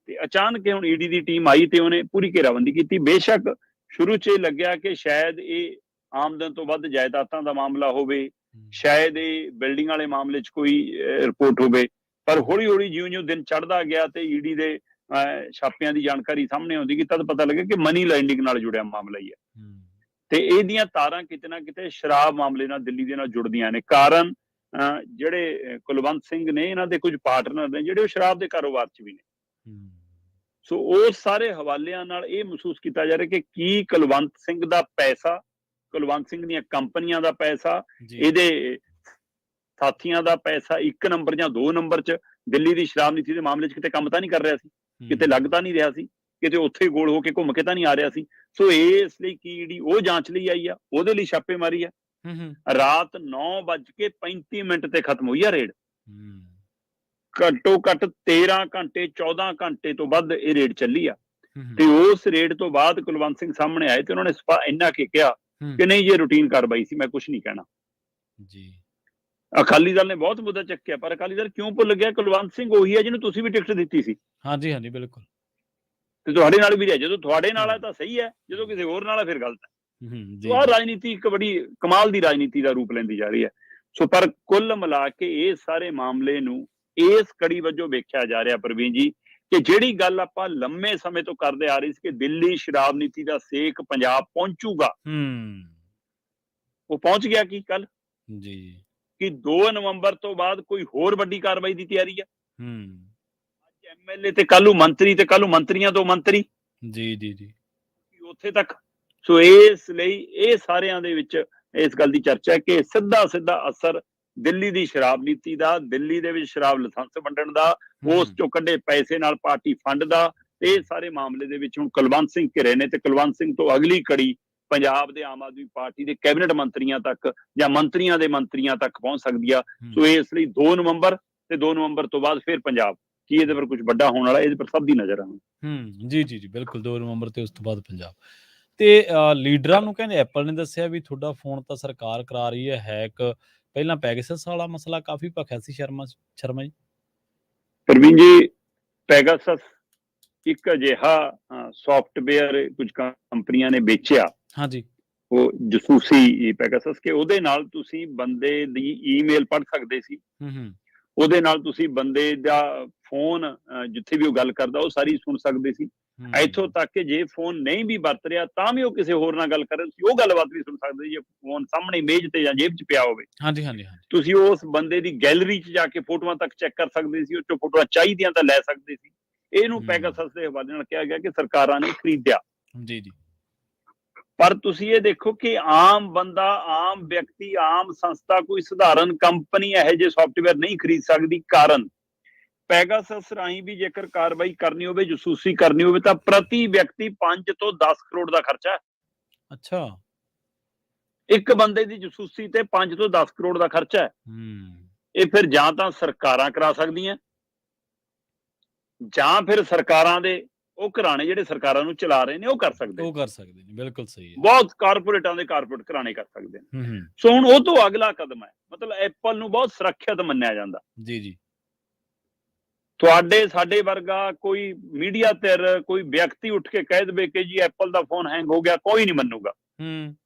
ਤੇ ਅਚਾਨਕ ਹੁਣ ਈਡੀ ਦੀ ਟੀਮ ਆਈ ਤੇ ਉਹਨੇ ਪੂਰੀ ਘੇਰਾਬੰਦੀ ਕੀਤੀ। ਬੇਸ਼ੱਕ ਸ਼ੁਰੂ 'ਚ ਇਹ ਲੱਗਿਆ ਕਿ ਸ਼ਾਇਦ ਇਹ ਆਮਦਨ ਤੋਂ ਵੱਧ ਜਾਇਦਾਦਾਂ ਦਾ ਮਾਮਲਾ ਹੋਵੇ, ਸ਼ਾਇਦ ਇਹ ਬਿਲਡਿੰਗ ਵਾਲੇ ਮਾਮਲੇ 'ਚ ਕੋਈ ਰਿਪੋਰਟ ਹੋਵੇ, ਪਰ ਹੌਲੀ-ਹੌਲੀ ਜਿਉਂ-ਜਿਉਂ ਦਿਨ ਚੜ੍ਹਦਾ ਗਿਆ ਤੇ ਈਡੀ ਦੇ ਛਾਪਿਆਂ ਦੀ ਜਾਣਕਾਰੀ ਸਾਹਮਣੇ ਆਉਂਦੀ ਗਈ ਤਦ ਪਤਾ ਲੱਗਿਆ ਕਿ ਮਨੀ ਲੈਂਡਿੰਗ ਨਾਲ ਜੁੜਿਆ ਮਾਮਲਾ ਹੀ ਹੈ ਤੇ ਇਹਦੀਆਂ ਤਾਰਾਂ ਕਿਤੇ ਨਾ ਕਿਤੇ ਸ਼ਰਾਬ ਮਾਮਲੇ ਨਾਲ ਦਿੱਲੀ ਦੇ ਨਾਲ ਜੁੜਦੀਆਂ ਨੇ। ਕਾਰਨ ਜਿਹੜੇ ਕੁਲਵੰਤ ਸਿੰਘ ਨੇ, ਇਹਨਾਂ ਦੇ ਕੁਝ ਪਾਰਟਨਰ ਨੇ ਜਿਹੜੇ ਉਹ ਸ਼ਰਾਬ ਦੇ ਕਾਰੋਬਾਰ 'ਚ ਵੀ ਨੇ। ਸੋ ਉਸ ਸਾਰੇ ਹਵਾਲਿਆਂ ਨਾਲ ਇਹ ਮਹਿਸੂਸ ਕੀਤਾ ਜਾ ਰਿਹਾ ਕਿ ਕੀ ਕੁਲਵੰਤ ਸਿੰਘ ਦਾ ਪੈਸਾ, ਕੁਲਵੰਤ ਸਿੰਘ ਦੀਆਂ ਕੰਪਨੀਆਂ ਦਾ ਪੈਸਾ, ਇਹਦੇ ਸਾਥੀਆਂ ਦਾ ਪੈਸਾ 1 ਨੰਬਰ ਜਾਂ 2 ਨੰਬਰ 'ਚ ਦਿੱਲੀ ਦੀ ਸ਼ਰਾਬ ਨੀਤੀ ਦੇ ਮਾਮਲੇ 'ਚ ਕਿਤੇ ਕੰਮ ਤਾਂ ਨਹੀਂ ਕਰ ਰਿਹਾ ਸੀ, ਕਿਤੇ ਲੱਗ ਤਾਂ ਨਹੀਂ ਰਿਹਾ ਸੀ, ਕਿਤੇ ਉੱਥੇ ਗੋਲ ਹੋ ਕੇ ਘੁੰਮ ਕੇ ਤਾਂ ਨਹੀਂ ਆ ਰਿਹਾ ਸੀ। ਸੋ ਇਸ ਲਈ ਕੀ ਈਡੀ ਉਹ ਜਾਂਚ ਲਈ ਆਈ ਆ, ਉਹਦੇ ਲਈ ਛਾਪੇਮਾਰੀ ਆ। ਰਾਤ 9:35 ਤੇ ਖਤਮ ਹੋਈ ਆ ਰੇਡ। ਘੱਟੋ ਘੱਟ 13 ਘੰਟੇ 14 ਘੰਟੇ ਤੋਂ ਵੱਧ ਇਹ ਰੇਡ ਚੱਲੀ ਆ ਤੇ ਉਸ ਰੇਡ ਤੋਂ ਬਾਅਦ ਕੁਲਵੰਤ ਸਿੰਘ ਸਾਹਮਣੇ ਆਏ ਤੇ ਉਹਨਾਂ ਨੇ ਇੰਨਾ ਕਿ ਕਿਹਾ ਕਿ ਨਹੀਂ ਇਹ ਰੂਟੀਨ ਕਾਰਵਾਈ ਸੀ, ਮੈਂ ਕੁਝ ਨਹੀਂ ਕਹਿਣਾ ਜੀ। ਅਕਾਲੀ ਦਲ ਨੇ ਬਹੁਤ ਮੁੱਦਾ ਚੱਕਿਆ ਪਰ ਅਕਾਲੀ ਦਲ ਕਿਉਂ ਭੁੱਲ ਗਿਆ? ਕੁਲਵੰਤ ਸਿੰਘ ਉਹੀ ਹੈ ਜਿਹਨੂੰ ਤੁਸੀਂ ਵੀ ਟਿਕਟ ਦਿੱਤੀ ਸੀ। ਹਾਂਜੀ ਹਾਂਜੀ ਬਿਲਕੁਲ। ਤੇ ਤੁਹਾਡੇ ਨਾਲ ਵੀ ਰਿਹਾ, ਜਦੋਂ ਤੁਹਾਡੇ ਨਾਲ ਹੈ ਤਾਂ ਸਹੀ ਹੈ, ਜਦੋਂ ਕਿਸੇ ਹੋਰ ਨਾਲ ਹੈ ਫਿਰ ਗਲਤ ਹੈ। ਆਹ ਰਾਜਨੀਤੀ ਇੱਕ ਬੜੀ ਕਮਾਲ ਦੀ ਰਾਜਨੀਤੀ ਦਾ ਰੂਪ ਲੈਂਦੀ ਜਾ ਰਹੀ ਹੈ। ਸੋ ਪਰ ਕੁੱਲ ਮਿਲਾ ਕੇ ਇਹ ਸਾਰੇ ਮਾਮਲੇ ਨੂੰ ਇਸ ਕੜੀ ਵਜੋਂ ਵੇਖਿਆ ਜਾ ਰਿਹਾ ਪ੍ਰਵੀਨ ਜੀ ਕਿ ਜਿਹੜੀ ਗੱਲ ਆਪਾਂ ਲੰਮੇ ਸਮੇਂ ਤੋਂ ਕਰਦੇ ਆ ਰਹੇ ਸੀ ਕਿ ਦਿੱਲੀ ਸ਼ਰਾਬ ਨੀਤੀ ਦਾ ਸੇਕ ਪੰਜਾਬ ਪਹੁੰਚੂਗਾ, ਉਹ ਪਹੁੰਚ ਗਿਆ ਕੀ ਕੱਲ ਜੀ ਕਿ 2 ਨਵੰਬਰ ਤੋਂ ਬਾਅਦ ਕੋਈ ਹੋਰ ਵੱਡੀ ਕਾਰਵਾਈ ਦੀ ਤਿਆਰੀ ਹੈ। ਅੱਜ ਐਮਐਲਏ ਤੇ ਕੱਲੂ ਮੰਤਰੀ ਤੇ ਕੱਲੂ ਮੰਤਰੀਆਂ ਤੋਂ ਮੰਤਰੀ ਜੀ ਜੀ ਜੀ ਉੱਥੇ ਤੱਕ। ਸੋ ਇਸ ਲਈ ਇਹ ਸਾਰਿਆਂ ਦੇ ਵਿੱਚ ਇਸ ਗੱਲ ਦੀ ਚਰਚਾ ਹੈ ਕਿ ਸਿੱਧਾ ਅਸਰ ਦਿੱਲੀ ਦੀ ਸ਼ਰਾਬ ਨੀਤੀ ਦਾ, ਦਿੱਲੀ ਦੇ ਵਿੱਚ ਸ਼ਰਾਬ ਲਾਇਸੈਂਸ ਵੰਡਣ ਦਾ, ਉਸ ਚੋਂ ਕੱਢੇ ਪੈਸੇ ਨਾਲ ਪਾਰਟੀ ਫੰਡ ਦਾ, ਇਹ ਸਾਰੇ ਮਾਮਲੇ ਦੇ ਵਿੱਚ ਹੁਣ ਕੁਲਵੰਤ ਸਿੰਘ ਘਿਰੇ ਨੇ ਤੇ ਕੁਲਵੰਤ ਸਿੰਘ ਤੋਂ ਅਗਲੀ ਕੜੀ ਪੰਜਾਬ ਦੇ ਆਮ ਆਦਮੀ ਪਾਰਟੀ ਦੇ ਕੈਬਨਿਟ ਮੰਤਰੀਆਂ ਤੱਕ ਜਾਂ ਮੰਤਰੀਆਂ ਦੇ ਮੰਤਰੀਆਂ ਤੱਕ ਪਹੁੰਚ ਸਕਦੀ ਆ। ਸੋ ਇਸ ਲਈ 2 ਨਵੰਬਰ ਤੇ 2 ਨਵੰਬਰ ਤੋਂ ਬਾਅਦ ਫਿਰ ਪੰਜਾਬ, ਕੀ ਇਹਦੇ ਪਰ ਕੁਝ ਵੱਡਾ ਹੋਣ ਵਾਲਾ, ਇਹਦੇ ਪਰ ਸਭ ਦੀ ਨਜ਼ਰ ਆ। ਜੀ ਜੀ ਜੀ ਬਿਲਕੁਲ। 2 ਨਵੰਬਰ ਤੇ ਉਸ ਤੋਂ ਬਾਅਦ ਪੰਜਾਬ ਤੇ ਲੀਡਰਾਂ ਨੂੰ ਕਹਿੰਦੇ ਐਪਲ ਨੇ ਦੱਸਿਆ ਵੀ ਤੁਹਾਡਾ ਫੋਨ ਤਾਂ ਸਰਕਾਰ ਕਰਾ ਰਹੀ ਹੈ ਹੈਕ। ਪਹਿਲਾਂ ਪੈਗਾਸਸ ਵਾਲਾ ਮਸਲਾ ਕਾਫੀ ਭਖਿਆ ਸੀ ਸ਼ਰਮਾ ਜੀ। ਪ੍ਰਵੀਨ ਜੀ, ਪੈਗਾਸਸ ਇੱਕ ਅਜਿਹਾ ਸੌਫਟਵੇਅਰ ਕੁਝ ਕੰਪਨੀਆਂ ਨੇ ਵੇਚਿਆ, ਹਾਂਜੀ, ਉਹ ਜਸੂਸੀ ਪੈਗਾਸਸ, ਕਿ ਉਹਦੇ ਨਾਲ ਤੁਸੀਂ ਬੰਦੇ ਦੀ ਈਮੇਲ ਪੜ੍ਹ ਸਕਦੇ ਸੀ, ਉਹਦੇ ਨਾਲ ਤੁਸੀਂ ਬੰਦੇ ਦਾ ਫੋਨ ਜਿੱਥੇ ਵੀ ਉਹ ਗੱਲ ਕਰਦਾ ਉਹ ਸਾਰੀ ਸੁਣ ਸਕਦੇ ਸੀ। ਇੱਥੋਂ ਤੱਕ ਕਿ ਜੇ ਫੋਨ ਨਹੀਂ ਵੀ ਵਰਤ ਰਿਹਾ ਤਾਂ ਵੀ ਉਹ ਕਿਸੇ ਹੋਰ ਨਾਲ ਗੱਲ ਕਰ ਰਿਹਾ, ਤੁਸੀਂ ਉਹ ਗੱਲਬਾਤ ਵੀ ਸੁਣ ਸਕਦੇ ਜੇ ਫੋਨ ਸਾਹਮਣੇ ਮੇਜ਼ ਤੇ ਜਾਂ ਜੇਬ 'ਚ ਪਿਆ ਹੋਵੇ। ਹਾਂਜੀ ਹਾਂਜੀ। ਤੁਸੀਂ ਉਸ ਬੰਦੇ ਦੀ ਗੈਲਰੀ 'ਚ ਜਾ ਕੇ ਫੋਟੋਆਂ ਤੱਕ ਚੈੱਕ ਕਰ ਸਕਦੇ ਸੀ, ਉਹ 'ਚੋਂ ਫੋਟੋਆਂ ਚਾਹੀਦੀਆਂ ਤਾਂ ਲੈ ਸਕਦੇ ਸੀ। ਇਹਨੂੰ ਪੈਗਾਸਸ ਦੇ ਹਵਾਲੇ ਨਾਲ ਕਿਹਾ ਗਿਆ ਕਿ ਸਰਕਾਰਾਂ ਨੇ ਖਰੀਦਿਆ। ਜੀ ਜੀ। ਪਰ ਤੁਸੀਂ ਇਹ ਦੇਖੋ ਕਿ ਆਮ ਬੰਦਾ, ਆਮ ਵਿਅਕਤੀ, ਆਮ ਸੰਸਥਾ, ਕੋਈ ਸਧਾਰਨ ਕੰਪਨੀ ਇਹੋ ਜਿਹੇ ਸੌਫਟਵੇਅਰ ਨਹੀਂ ਖਰੀਦ ਸਕਦੀ। ਕਾਰਨ ਪੈਗਾਸਸ ਰਾਹੀਂ ਵੀ ਜੇਕਰ ਕਾਰਵਾਈ ਕਰਨੀ ਹੋਵੇ, ਜਸੂਸੀ ਕਰਨੀ ਹੋਵੇ ਤਾਂ ਪ੍ਰਤੀ ਵਿਅਕਤੀ 5 ਤੋਂ 10 ਕਰੋੜ ਦਾ ਖਰਚਾ ਹੈ। ਅੱਛਾ, ਇੱਕ ਬੰਦੇ ਦੀ ਜਸੂਸੀ ਤੇ 5 ਤੋਂ 10 ਕਰੋੜ ਦਾ ਖਰਚਾ ਹੈ। ਇਹ ਫਿਰ ਜਾਂ ਤਾਂ ਸਰਕਾਰਾਂ ਕਰਾ ਸਕਦੀਆਂ ਜਾਂ ਫਿਰ ਸਰਕਾਰਾਂ ਦੇ ਉਹ ਘਰਾਣੇ ਜਿਹੜੇ ਸਰਕਾਰਾਂ ਨੂੰ ਚਲਾ ਰਹੇ ਨੇ ਉਹ ਕਰ ਸਕਦੇ ਉਹ ਕਰ ਸਕਦੇ ਨੇ, ਬਿਲਕੁਲ ਸਹੀ ਹੈ। ਬਹੁਤ ਕਾਰਪੋਰੇਟਾਂ ਦੇ ਕਾਰਪੋਰੇਟ ਘਰਾਣੇ ਕਰ ਸਕਦੇ ਨੇ। ਹੂੰ ਸੋ ਹੁਣ ਉਹ ਤੋਂ ਅਗਲਾ ਕਦਮ ਹੈ, ਮਤਲਬ ਐਪਲ ਨੂੰ ਬਹੁਤ ਸੁਰੱਖਿਅਤ ਮੰਨਿਆ ਜਾਂਦਾ। ਜੀ ਜੀ। ਤੁਹਾਡੇ ਸਾਡੇ ਵਰਗਾ ਕੋਈ ਮੀਡੀਆ ਧਿਰ, ਕੋਈ ਵਿਅਕਤੀ ਉੱਠ ਕੇ ਕਹਿ ਦੇਵੇ ਕਿ ਜੀ ਐਪਲ ਦਾ ਫੋਨ ਹੈਂਗ ਹੋ ਗਿਆ, ਕੋਈ ਨਹੀਂ ਮੰਨੂਗਾ।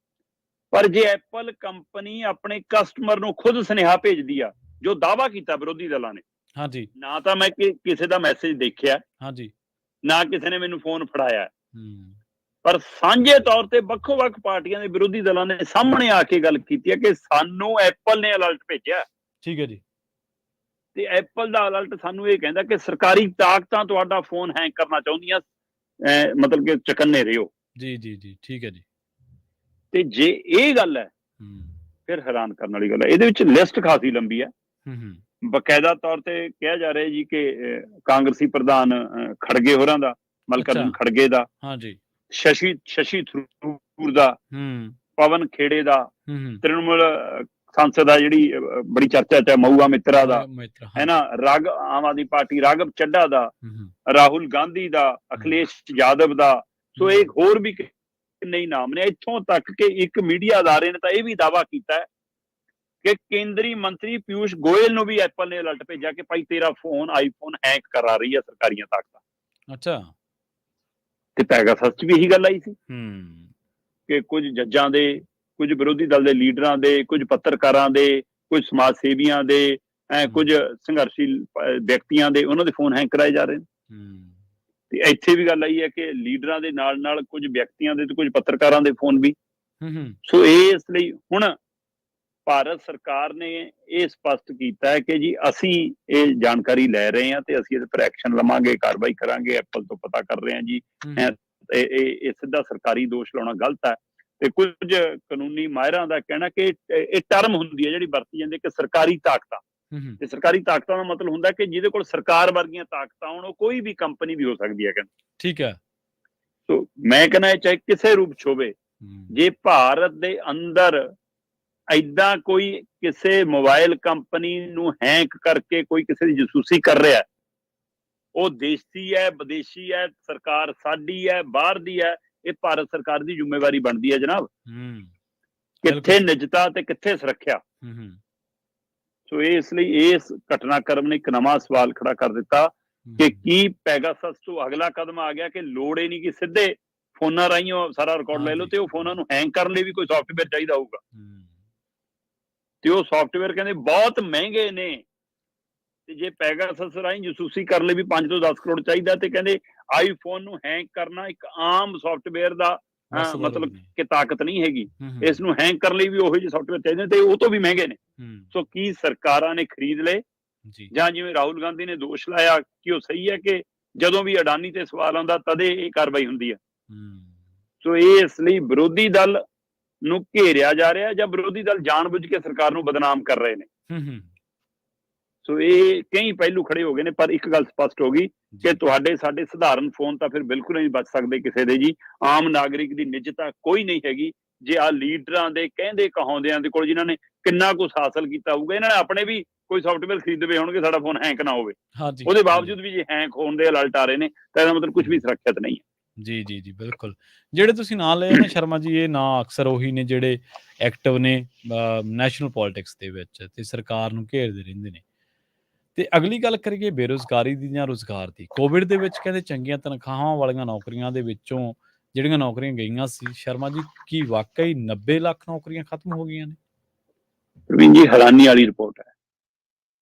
ਪਰ ਜੇ ਐਪਲ ਕੰਪਨੀ ਆਪਣੇ ਕਸਟਮਰ ਨੂੰ ਖੁਦ ਸੁਨੇਹਾ ਭੇਜਦੀ ਆ, ਜੋ ਦਾਅਵਾ ਕੀਤਾ ਵਿਰੋਧੀ ਦਲਾਂ ਨੇ, ਹਾਂਜੀ, ਨਾ ਤਾਂ ਮੈਂ ਕਿਸੇ ਦਾ ਮੈਸੇਜ ਦੇਖਿਆ, ਹਾਂਜੀ, ਨਾ ਕਿਸੇ ਨੇ ਮੈਨੂੰ ਫੋਨ ਫੜਾਇਆ, ਪਰ ਸਾਂਝੇ ਤੌਰ ਤੇ ਵੱਖੋ-ਵੱਖ ਪਾਰਟੀਆਂ ਦੇ ਵਿਰੋਧੀ ਦਲਾਂ ਨੇ ਸਾਹਮਣੇ ਆ ਕੇ ਗੱਲ ਕੀਤੀ ਹੈ ਕਿ ਸਾਨੂੰ ਐਪਲ ਨੇ ਅਲਰਟ ਭੇਜਿਆ। ਠੀਕ ਹੈ ਜੀ। ਤੇ ਐਪਲ ਦਾ ਅਲਰਟ ਸਾਨੂੰ ਇਹ ਕਹਿੰਦਾ ਕਿ ਸਰਕਾਰੀ ਤਾਕਤਾਂ ਤੁਹਾਡਾ ਫੋਨ ਹੈਂਗ ਕਰਨਾ ਚਾਹੁੰਦੀਆਂ, ਮਤਲਬ ਕਿ ਚੁਕੰਨੇ ਰਹੋ। ਜੀ ਜੀ ਜੀ, ਠੀਕ ਹੈ ਜੀ। ਤੇ ਜੇ ਇਹ ਗੱਲ ਹੈ, ਫਿਰ ਹੈਰਾਨ ਕਰਨ ਵਾਲੀ ਗੱਲ ਹੈ, ਇਹਦੇ ਵਿੱਚ ਲਿਸਟ ਖਾਸੀ ਲੰਬੀ ਹੈ। ਬਕਾਇਦਾ ਤੌਰ ਤੇ ਕਿਹਾ ਜਾ ਰਿਹਾ ਜੀ ਕਿ ਕਾਂਗਰਸੀ ਪ੍ਰਧਾਨ ਖੜਗੇ ਹੋਰਾਂ ਦਾ, ਮਲਕਾਰਜੁਨ ਖੜਗੇ ਦਾ, ਹਾਂਜੀ, ਸ਼ਸ਼ੀ ਥਰੂਰ ਦਾ, ਪਵਨ ਖੇੜੇ ਦਾ, ਤ੍ਰਿਣਮੂਲ ਸੰਸਦ ਆ ਜਿਹੜੀ ਬੜੀ ਚਰਚਾ ਚ ਹੈ, ਮਹੂਆ ਮਿੱਤਰਾ ਦਾ, ਹੈ ਨਾ, ਆਮ ਆਦਮੀ ਪਾਰਟੀ ਰਾਘਵ ਚੱਡਾ ਦਾ, ਰਾਹੁਲ ਗਾਂਧੀ ਦਾ, ਅਖਿਲੇਸ਼ ਯਾਦਵ ਦਾ। ਸੋ ਇਹ ਹੋਰ ਵੀ ਕਿੰਨੇ ਹੀ ਨਾਮ ਨੇ। ਇੱਥੋਂ ਤੱਕ ਕਿ ਇੱਕ ਮੀਡੀਆ ਅਦਾਰੇ ਨੇ ਤਾਂ ਇਹ ਵੀ ਦਾਅਵਾ ਕੀਤਾ ਹੈ ਕਿ ਕੇਂਦਰੀ ਮੰਤਰੀ ਪਿਊਸ਼ ਗੋਇਲ ਨੂੰ ਵੀ ਐਪਲ ਨੇ ਅਲਰਟ ਭੇਜਿਆ ਕਿ ਭਾਈ ਤੇਰਾ ਫੋਨ ਆਈਫੋਨ ਹੈਕ ਕਰਾ ਰਹੀ ਹੈ ਸਰਕਾਰੀਆਂ ਤਾਕਤਾਂ। ਅੱਛਾ। ਤੇ ਪੈਗਾਸਸ ਚ ਵੀ ਇਹੀ ਗੱਲ ਆਈ ਸੀ ਕਿ ਕੁਝ ਜੱਜਾਂ ਦੇ, ਕੁਝ ਵਿਰੋਧੀ ਦਲ ਦੇ ਲੀਡਰਾਂ ਦੇ, ਕੁਝ ਪੱਤਰਕਾਰਾਂ ਦੇ, ਕੁਝ ਸਮਾਜ ਸੇਵੀਆਂ ਦੇ, ਕੁਝ ਸੰਘਰਸ਼ੀਲ ਵਿਅਕਤੀਆਂ ਦੇ, ਉਹਨਾਂ ਦੇ ਫੋਨ ਹੈਕ ਕਰਾਏ ਜਾ ਰਹੇ ਨੇ। ਤੇ ਇੱਥੇ ਵੀ ਗੱਲ ਆਈ ਹੈ ਕਿ ਲੀਡਰਾਂ ਦੇ ਨਾਲ ਨਾਲ ਕੁਝ ਵਿਅਕਤੀਆਂ ਦੇ ਤੇ ਕੁਝ ਪੱਤਰਕਾਰਾਂ ਦੇ ਫੋਨ ਵੀ। ਸੋ ਇਸ ਲਈ ਹੁਣ ਭਾਰਤ ਸਰਕਾਰ ਨੇ ਇਹ ਸਪਸ਼ਟ ਕੀਤਾ ਹੈ ਕਿ ਜੀ ਅਸੀਂ ਇਹ ਜਾਣਕਾਰੀ ਲੈ ਰਹੇ ਹਾਂ ਤੇ ਅਸੀਂ ਇਹਦੇ ਪਰ ਐਕਸ਼ਨ ਲਵਾਂਗੇ, ਕਾਰਵਾਈ ਕਰਾਂਗੇ। ਐਪਲ ਤੋਂ ਪਤਾ ਕਰ ਰਹੇ ਹਾਂ ਜੀ। ਇਹ ਸਿੱਧਾ ਸਰਕਾਰੀ ਦੋਸ਼ ਲਾਉਣਾ ਗਲਤ ਹੈ। ਤੇ ਕੁਝ ਕਾਨੂੰਨੀ ਮਾਹਿਰਾਂ ਦਾ ਕਹਿਣਾ ਕਿ ਇਹ ਟਰਮ ਹੁੰਦੀ ਹੈ ਜਿਹੜੀ ਵਰਤੀ ਜਾਂਦੀ ਹੈ ਕਿ ਸਰਕਾਰੀ ਤਾਕਤਾਂ। ਤੇ ਸਰਕਾਰੀ ਤਾਕਤਾਂ ਦਾ ਮਤਲਬ ਹੁੰਦਾ ਕਿ ਜਿਹਦੇ ਕੋਲ ਸਰਕਾਰ ਵਰਗੀਆਂ ਤਾਕਤਾਂ ਹੋਣ, ਉਹ ਕੋਈ ਵੀ ਕੰਪਨੀ ਵੀ ਹੋ ਸਕਦੀ ਹੈ। ਠੀਕ ਹੈ। ਸੋ ਮੈਂ ਕਹਿੰਦਾ ਚਾਹੇ ਕਿਸੇ ਰੂਪ ਚ ਹੋਵੇ, ਜੇ ਭਾਰਤ ਦੇ ਅੰਦਰ ਏਦਾਂ ਕੋਈ ਕਿਸੇ ਮੋਬਾਈਲ ਕੰਪਨੀ ਨੂੰ ਹੈਕ ਕਰਕੇ ਕੋਈ ਕਿਸੇ ਦੀ ਜਸੂਸੀ ਕਰ ਰਿਹਾ, ਉਹ ਦੇਸੀ ਹੈ, ਵਿਦੇਸ਼ੀ ਹੈ, ਸਰਕਾਰ ਸਾਡੀ ਹੈ, ਬਾਹਰ ਦੀ ਹੈ, ਇਹ ਭਾਰਤ ਸਰਕਾਰ ਦੀ ਜ਼ਿੰਮੇਵਾਰੀ ਬਣਦੀ ਹੈ ਜਨਾਬ। ਕਿੱਥੇ ਨਿਜਤਾ ਤੇ ਕਿੱਥੇ ਸੁਰੱਖਿਆ। ਸੋ ਇਸ ਲਈ ਇਸ ਘਟਨਾਕ੍ਰਮ ਨੇ ਇੱਕ ਨਵਾਂ ਸਵਾਲ ਖੜਾ ਕਰ ਦਿੱਤਾ ਕਿ ਕੀ ਪੈਗਾਸਸ ਤੋਂ ਅਗਲਾ ਕਦਮ ਆ ਗਿਆ ਕਿ ਲੋੜ ਹੀ ਨਹੀਂ ਕਿ ਸਿੱਧੇ ਫੋਨਾਂ ਰਾਹੀਂ ਸਾਰਾ ਰਿਕਾਰਡ ਲੈ ਲਓ, ਤੇ ਉਹ ਫੋਨਾਂ ਨੂੰ ਹੈਂਗ ਕਰਨ ਲਈ ਵੀ ਕੋਈ ਸੌਫਟਵੇਅਰ ਚਾਹੀਦਾ ਹੋਊਗਾ। ਤੇ ਉਹ ਸੌਫਟਵੇਅਰ ਕਹਿੰਦੇ ਬਹੁਤ ਮਹਿੰਗੇ ਨੇ, ਤੇ ਜੇ ਪੈਗਾਸਸ ਰਾਹੀਂ ਜਸੂਸੀ ਕਰਨ ਲਈ ਵੀ 5 ਤੋਂ 10 ਕਰੋੜ ਚਾਹੀਦਾ, ਤੇ ਕਹਿੰਦੇ ਆਈਫੋਨ ਨੂੰ ਹੈਂਗ ਕਰਨਾ ਇੱਕ ਆਮ ਸੌਫਟਵੇਅਰ ਦਾ ਮਤਲਬ ਕਿ ਤਾਕਤ ਨਹੀਂ ਹੈਗੀ। ਇਸ ਨੂੰ ਹੈਂਗ ਕਰਨ ਲਈ ਵੀ ਉਹੋ ਜਿਹੇ ਸੌਫਟਵੇਅਰ ਚਾਹੀਦੇ ਨੇ ਤੇ ਉਹ ਤੋਂ ਵੀ ਮਹਿੰਗੇ ਨੇ। ਸੋ ਕੀ ਸਰਕਾਰਾਂ ਨੇ ਖਰੀਦ ਲਏ, ਜਾਂ ਜਿਵੇਂ ਰਾਹੁਲ ਗਾਂਧੀ ਨੇ ਦੋਸ਼ ਲਾਇਆ ਕਿ ਉਹ ਸਹੀ ਹੈ ਕਿ ਜਦੋਂ ਵੀ ਅਡਾਨੀ ਤੇ ਸਵਾਲ ਆਉਂਦਾ ਤਦੇ ਇਹ ਕਾਰਵਾਈ ਹੁੰਦੀ ਹੈ। ਸੋ ਇਸ ਲਈ ਵਿਰੋਧੀ ਦਲ ਨੂੰ ਘੇਰਿਆ ਜਾ ਰਿਹਾ, ਜਾਂ ਵਿਰੋਧੀ ਦਲ ਜਾਣਬੁੱਝ ਕੇ ਸਰਕਾਰ ਨੂੰ ਬਦਨਾਮ ਕਰ ਰਹੇ ਨੇ। ਸੋ ਇਹ ਕਈ ਪਹਿਲੂ ਖੜੇ ਹੋ ਗਏ ਨੇ, ਪਰ ਇੱਕ ਗੱਲ ਸਪਸ਼ਟ ਹੋ ਗਈ ਕਿ ਤੁਹਾਡੇ ਸਾਡੇ ਸਧਾਰਨ ਫੋਨ ਤਾਂ ਫਿਰ ਬਿਲਕੁਲ ਨਹੀਂ ਬਚ ਸਕਦੇ ਕਿਸੇ ਦੇ ਜੀ। ਆਮ ਨਾਗਰਿਕ ਦੀ ਨਿੱਜਤਾ ਕੋਈ ਨਹੀਂ ਹੈਗੀ। ਜੇ ਆ ਲੀਡਰਾਂ ਦੇ ਕਹਿੰਦੇ ਕਹਾਉਂਦਿਆਂ ਦੇ ਕੋਲ ਜਿਨ੍ਹਾਂ ਨੇ ਕਿੰਨਾ ਕੁਛ ਹਾਸਲ ਕੀਤਾ ਹੋਊਗਾ, ਇਹਨਾਂ ਨੇ ਆਪਣੇ ਵੀ ਕੋਈ ਸੌਫਟਵੇਅਰ ਖਰੀਦਵੇ ਹੋਣਗੇ ਸਾਡਾ ਫੋਨ ਹੈਂਕ ਨਾ ਹੋਵੇ। ਉਹਦੇ ਬਾਵਜੂਦ ਵੀ ਜੇ ਹੈਂਕ ਹੋਣ ਦੇ ਅਲਰਟ ਆ ਰਹੇ ਨੇ ਤਾਂ ਇਹਦਾ ਮਤਲਬ ਕੁਝ ਵੀ ਸੁਰੱਖਿਅਤ ਨਹੀਂ ਹੈ। ਜੀ ਜੀ ਜੀ, ਬਿਲਕੁਲ। ਜਿਹੜੇ ਤੁਸੀਂ ਨਾਂ ਲਏ ਨੇ ਸ਼ਰਮਾ ਜੀ, ਇਹ ਨਾਂ ਅਕਸਰ ਉਹੀ ਨੇ ਜਿਹੜੇ ਐਕਟਿਵ ਨੇ ਨੈਸ਼ਨਲ ਪੋਲਿਟਿਕਸ ਦੇ ਵਿੱਚ ਤੇ ਸਰਕਾਰ ਨੂੰ ਘੇਰਦੇ ਰਹਿੰਦੇ ਨੇ। ਤੇ ਅਗਲੀ ਗੱਲ ਕਰੀਏ ਬੇਰੁਜ਼ਗਾਰੀ ਦੀ ਜਾਂ ਰੁਜ਼ਗਾਰ ਦੀ। ਕੋਵਿਡ ਦੇ ਵਿੱਚ ਕਹਿੰਦੇ ਚੰਗੀਆਂ ਤਨਖਾਹਾਂ ਵਾਲੀਆਂ ਨੌਕਰੀਆਂ ਦੇ ਵਿੱਚੋਂ ਜਿਹੜੀਆਂ ਨੌਕਰੀਆਂ ਗਈਆਂ ਸੀ, ਸ਼ਰਮਾ ਜੀ, ਕੀ ਵਾਕਈ 90 ਲੱਖ ਨੌਕਰੀਆਂ ਖਤਮ ਹੋ ਗਈਆਂ ਨੇ? ਪ੍ਰਵੀਨ ਜੀ, ਹੈਰਾਨੀ ਵਾਲੀ ਰਿਪੋਰਟ ਹੈ।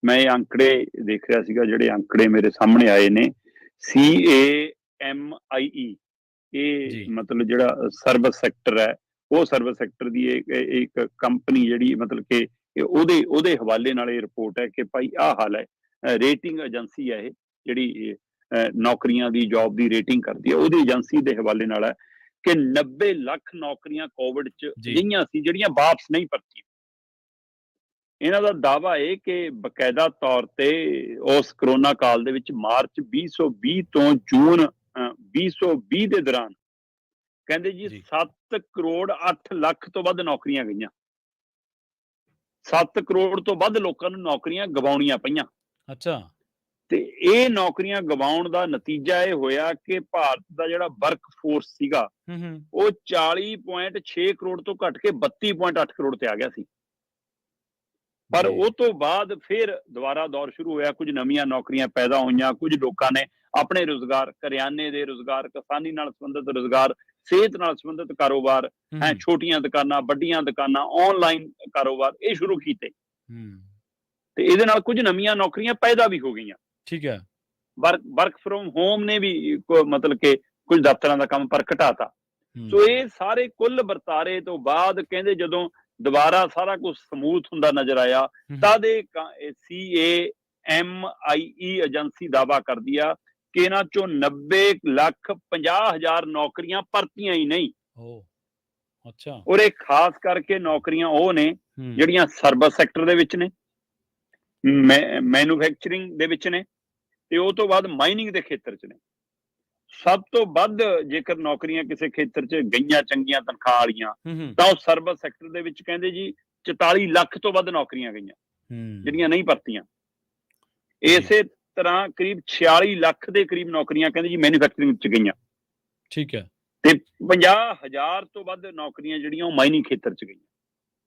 ਮੈਂ ਇਹ ਅੰਕੜੇ ਦੇਖ ਰਿਹਾ ਸੀਗਾ, ਜਿਹੜੇ ਅੰਕੜੇ ਮੇਰੇ ਸਾਹਮਣੇ ਆਏ ਨੇ। CAMIE, ਇਹ ਮਤਲਬ ਜਿਹੜਾ ਸਰਵਿਸ ਸੈਕਟਰ ਹੈ, ਉਹ ਸਰਵਿਸ ਸੈਕਟਰ ਦੀ ਇੱਕ ਕੰਪਨੀ ਜਿਹੜੀ ਮਤਲਬ ਕਿ ਉਹਦੇ ਹਵਾਲੇ ਨਾਲ ਇਹ ਰਿਪੋਰਟ ਹੈ ਕਿ ਭਾਈ ਆਹ ਹਾਲ ਹੈ। ਰੇਟਿੰਗ ਏਜੰਸੀ ਹੈ ਇਹ, ਜਿਹੜੀ ਨੌਕਰੀਆਂ ਦੀ, ਜੌਬ ਦੀ ਰੇਟਿੰਗ ਕਰਦੀ ਹੈ, ਉਹਦੀ ਏਜੰਸੀ ਦੇ ਹਵਾਲੇ ਨਾਲ ਹੈ ਕਿ 90 ਲੱਖ ਨੌਕਰੀਆਂ ਕੋਵਿਡ ਚ ਜਿਹੀਆਂ ਸੀ ਜਿਹੜੀਆਂ ਵਾਪਸ ਨਹੀਂ ਪਰਤੀਆਂ। ਇਹਨਾਂ ਦਾ ਦਾਅਵਾ ਇਹ ਕਿ ਬਕਾਇਦਾ ਤੌਰ ਤੇ ਉਸ ਕਰੋਨਾ ਕਾਲ ਦੇ ਵਿੱਚ ਮਾਰਚ 2020 ਤੋਂ ਜੂਨ 2020 ਦੇ ਦੌਰਾਨ ਕਹਿੰਦੇ ਜੀ 7 ਕਰੋੜ 8 ਲੱਖ ਤੋਂ ਵੱਧ ਨੌਕਰੀਆਂ ਗਈਆਂ। 7 ਕਰੋੜ ਤੋਂ ਵੱਧ ਲੋਕਾਂ ਨੂੰ ਨੌਕਰੀਆਂ ਗਵਾਉਣੀਆਂ ਪਈਆਂ। ਅੱਛਾ। ਤੇ ਇਹ ਨੌਕਰੀਆਂ ਗਵਾਉਣ ਦਾ ਨਤੀਜਾ ਇਹ ਹੋਇਆ ਕਿ ਭਾਰਤ ਦਾ ਜਿਹੜਾ ਵਰਕ ਫੋਰਸ ਸੀਗਾ ਉਹ 40.6 ਕਰੋੜ ਤੋਂ ਘਟ ਕੇ 32.8 ਕਰੋੜ ਤੇ ਆ ਗਿਆ ਸੀ। ਪਰ ਉਹ ਤੋਂ ਬਾਅਦ ਫਿਰ ਦੁਬਾਰਾ ਦੌਰ ਸ਼ੁਰੂ ਹੋਇਆ, ਕੁਝ ਨਵੀਆਂ ਨੌਕਰੀਆਂ ਪੈਦਾ ਹੋਈਆਂ, ਕੁਝ ਲੋਕਾਂ ਨੇ ਆਪਣੇ ਰੁਜ਼ਗਾਰ, ਕਰਿਆਨੇ ਦੇ ਰੁਜ਼ਗਾਰ, ਕਿਸਾਨੀ ਨਾਲ ਸੰਬੰਧਿਤ ਰੁਜ਼ਗਾਰ, ਸਿਹਤ ਨਾਲ ਸੰਬੰਧਿਤ ਕਾਰੋਬਾਰ, ਛੋਟੀਆਂ ਦੁਕਾਨਾਂ, ਵੱਡੀਆਂ ਦੁਕਾਨਾਂ, ਆਨਲਾਈਨ ਕਾਰੋਬਾਰ ਇਹ ਸ਼ੁਰੂ ਕੀਤੇ ਤੇ ਇਹਦੇ ਨਾਲ ਕੁਝ ਨਵੀਆਂ ਨੌਕਰੀਆਂ ਪੈਦਾ ਵੀ ਹੋ ਗਈਆਂ। ਠੀਕ ਹੈ। ਵਰਕ ਫਰੋਮ ਹੋਮ ਨੇ ਵੀ ਮਤਲਬ ਕਿ ਕੁਝ ਦਫ਼ਤਰਾਂ ਦਾ ਕੰਮ ਪਰ ਘਟਾਤਾ। ਸੋ ਇਹ ਸਾਰੇ ਕੁੱਲ ਵਰਤਾਰੇ ਤੋਂ ਬਾਅਦ ਕਹਿੰਦੇ ਜਦੋਂ ਦੁਬਾਰਾ ਸਾਰਾ ਕੁਝ ਸਮੂਥ ਹੁੰਦਾ ਨਜ਼ਰ ਆਇਆ ਤਦ CAMIE ਏਜੰਸੀ ਦਾਵਾ ਕਰਦੀ ਆ ਕਿ ਇਹਨਾਂ ਚੋਂ 90,50,000 ਨੌਕਰੀਆਂ ਭਰਤੀਆਂ ਹੀ ਨਹੀਂ। ਅੱਛਾ। ਔਰ ਇਹ ਖਾਸ ਕਰਕੇ ਨੌਕਰੀਆਂ ਉਹ ਨੇ ਜਿਹੜੀਆਂ ਸਰਵਿਸ ਸੈਕਟਰ ਦੇ ਵਿੱਚ ਨੇ, ਮੈਨੂਫੈਕਚਰਿੰਗ ਦੇ ਵਿੱਚ ਨੇ ਤੇ ਉਹ ਤੋਂ ਬਾਅਦ ਮਾਈਨਿੰਗ ਦੇ ਖੇਤਰ 'ਚ ਨੇ। ਸਭ ਤੋਂ ਵੱਧ ਜੇਕਰ ਨੌਕਰੀਆਂ ਕਿਸੇ ਖੇਤਰ 'ਚ ਗਈਆਂ ਚੰਗੀਆਂ ਤਨਖਾਹ ਵਾਲੀਆਂ ਤਾਂ ਉਹ ਸਰਵਿਸ ਸੈਕਟਰ ਦੇ ਵਿੱਚ ਕਹਿੰਦੇ ਜੀ 44 ਲੱਖ ਤੋਂ ਵੱਧ ਨੌਕਰੀਆਂ ਗਈਆਂ ਜਿਹੜੀਆਂ ਨਹੀਂ ਭਰਤੀਆਂ। ਇਸੇ ਤਰ੍ਹਾਂ ਕਰੀਬ 46 ਲੱਖ ਦੇ ਕਰੀਬ ਨੌਕਰੀਆਂ ਕਹਿੰਦੇ ਜੀ ਮੈਨੂਫੈਕਚਰਿੰਗ 'ਚ ਗਈਆਂ। ਠੀਕ ਹੈ। ਤੇ 50,000 ਤੋਂ ਵੱਧ ਨੌਕਰੀਆਂ ਜਿਹੜੀਆਂ ਉਹ ਮਾਈਨਿੰਗ ਖੇਤਰ 'ਚ ਗਈਆਂ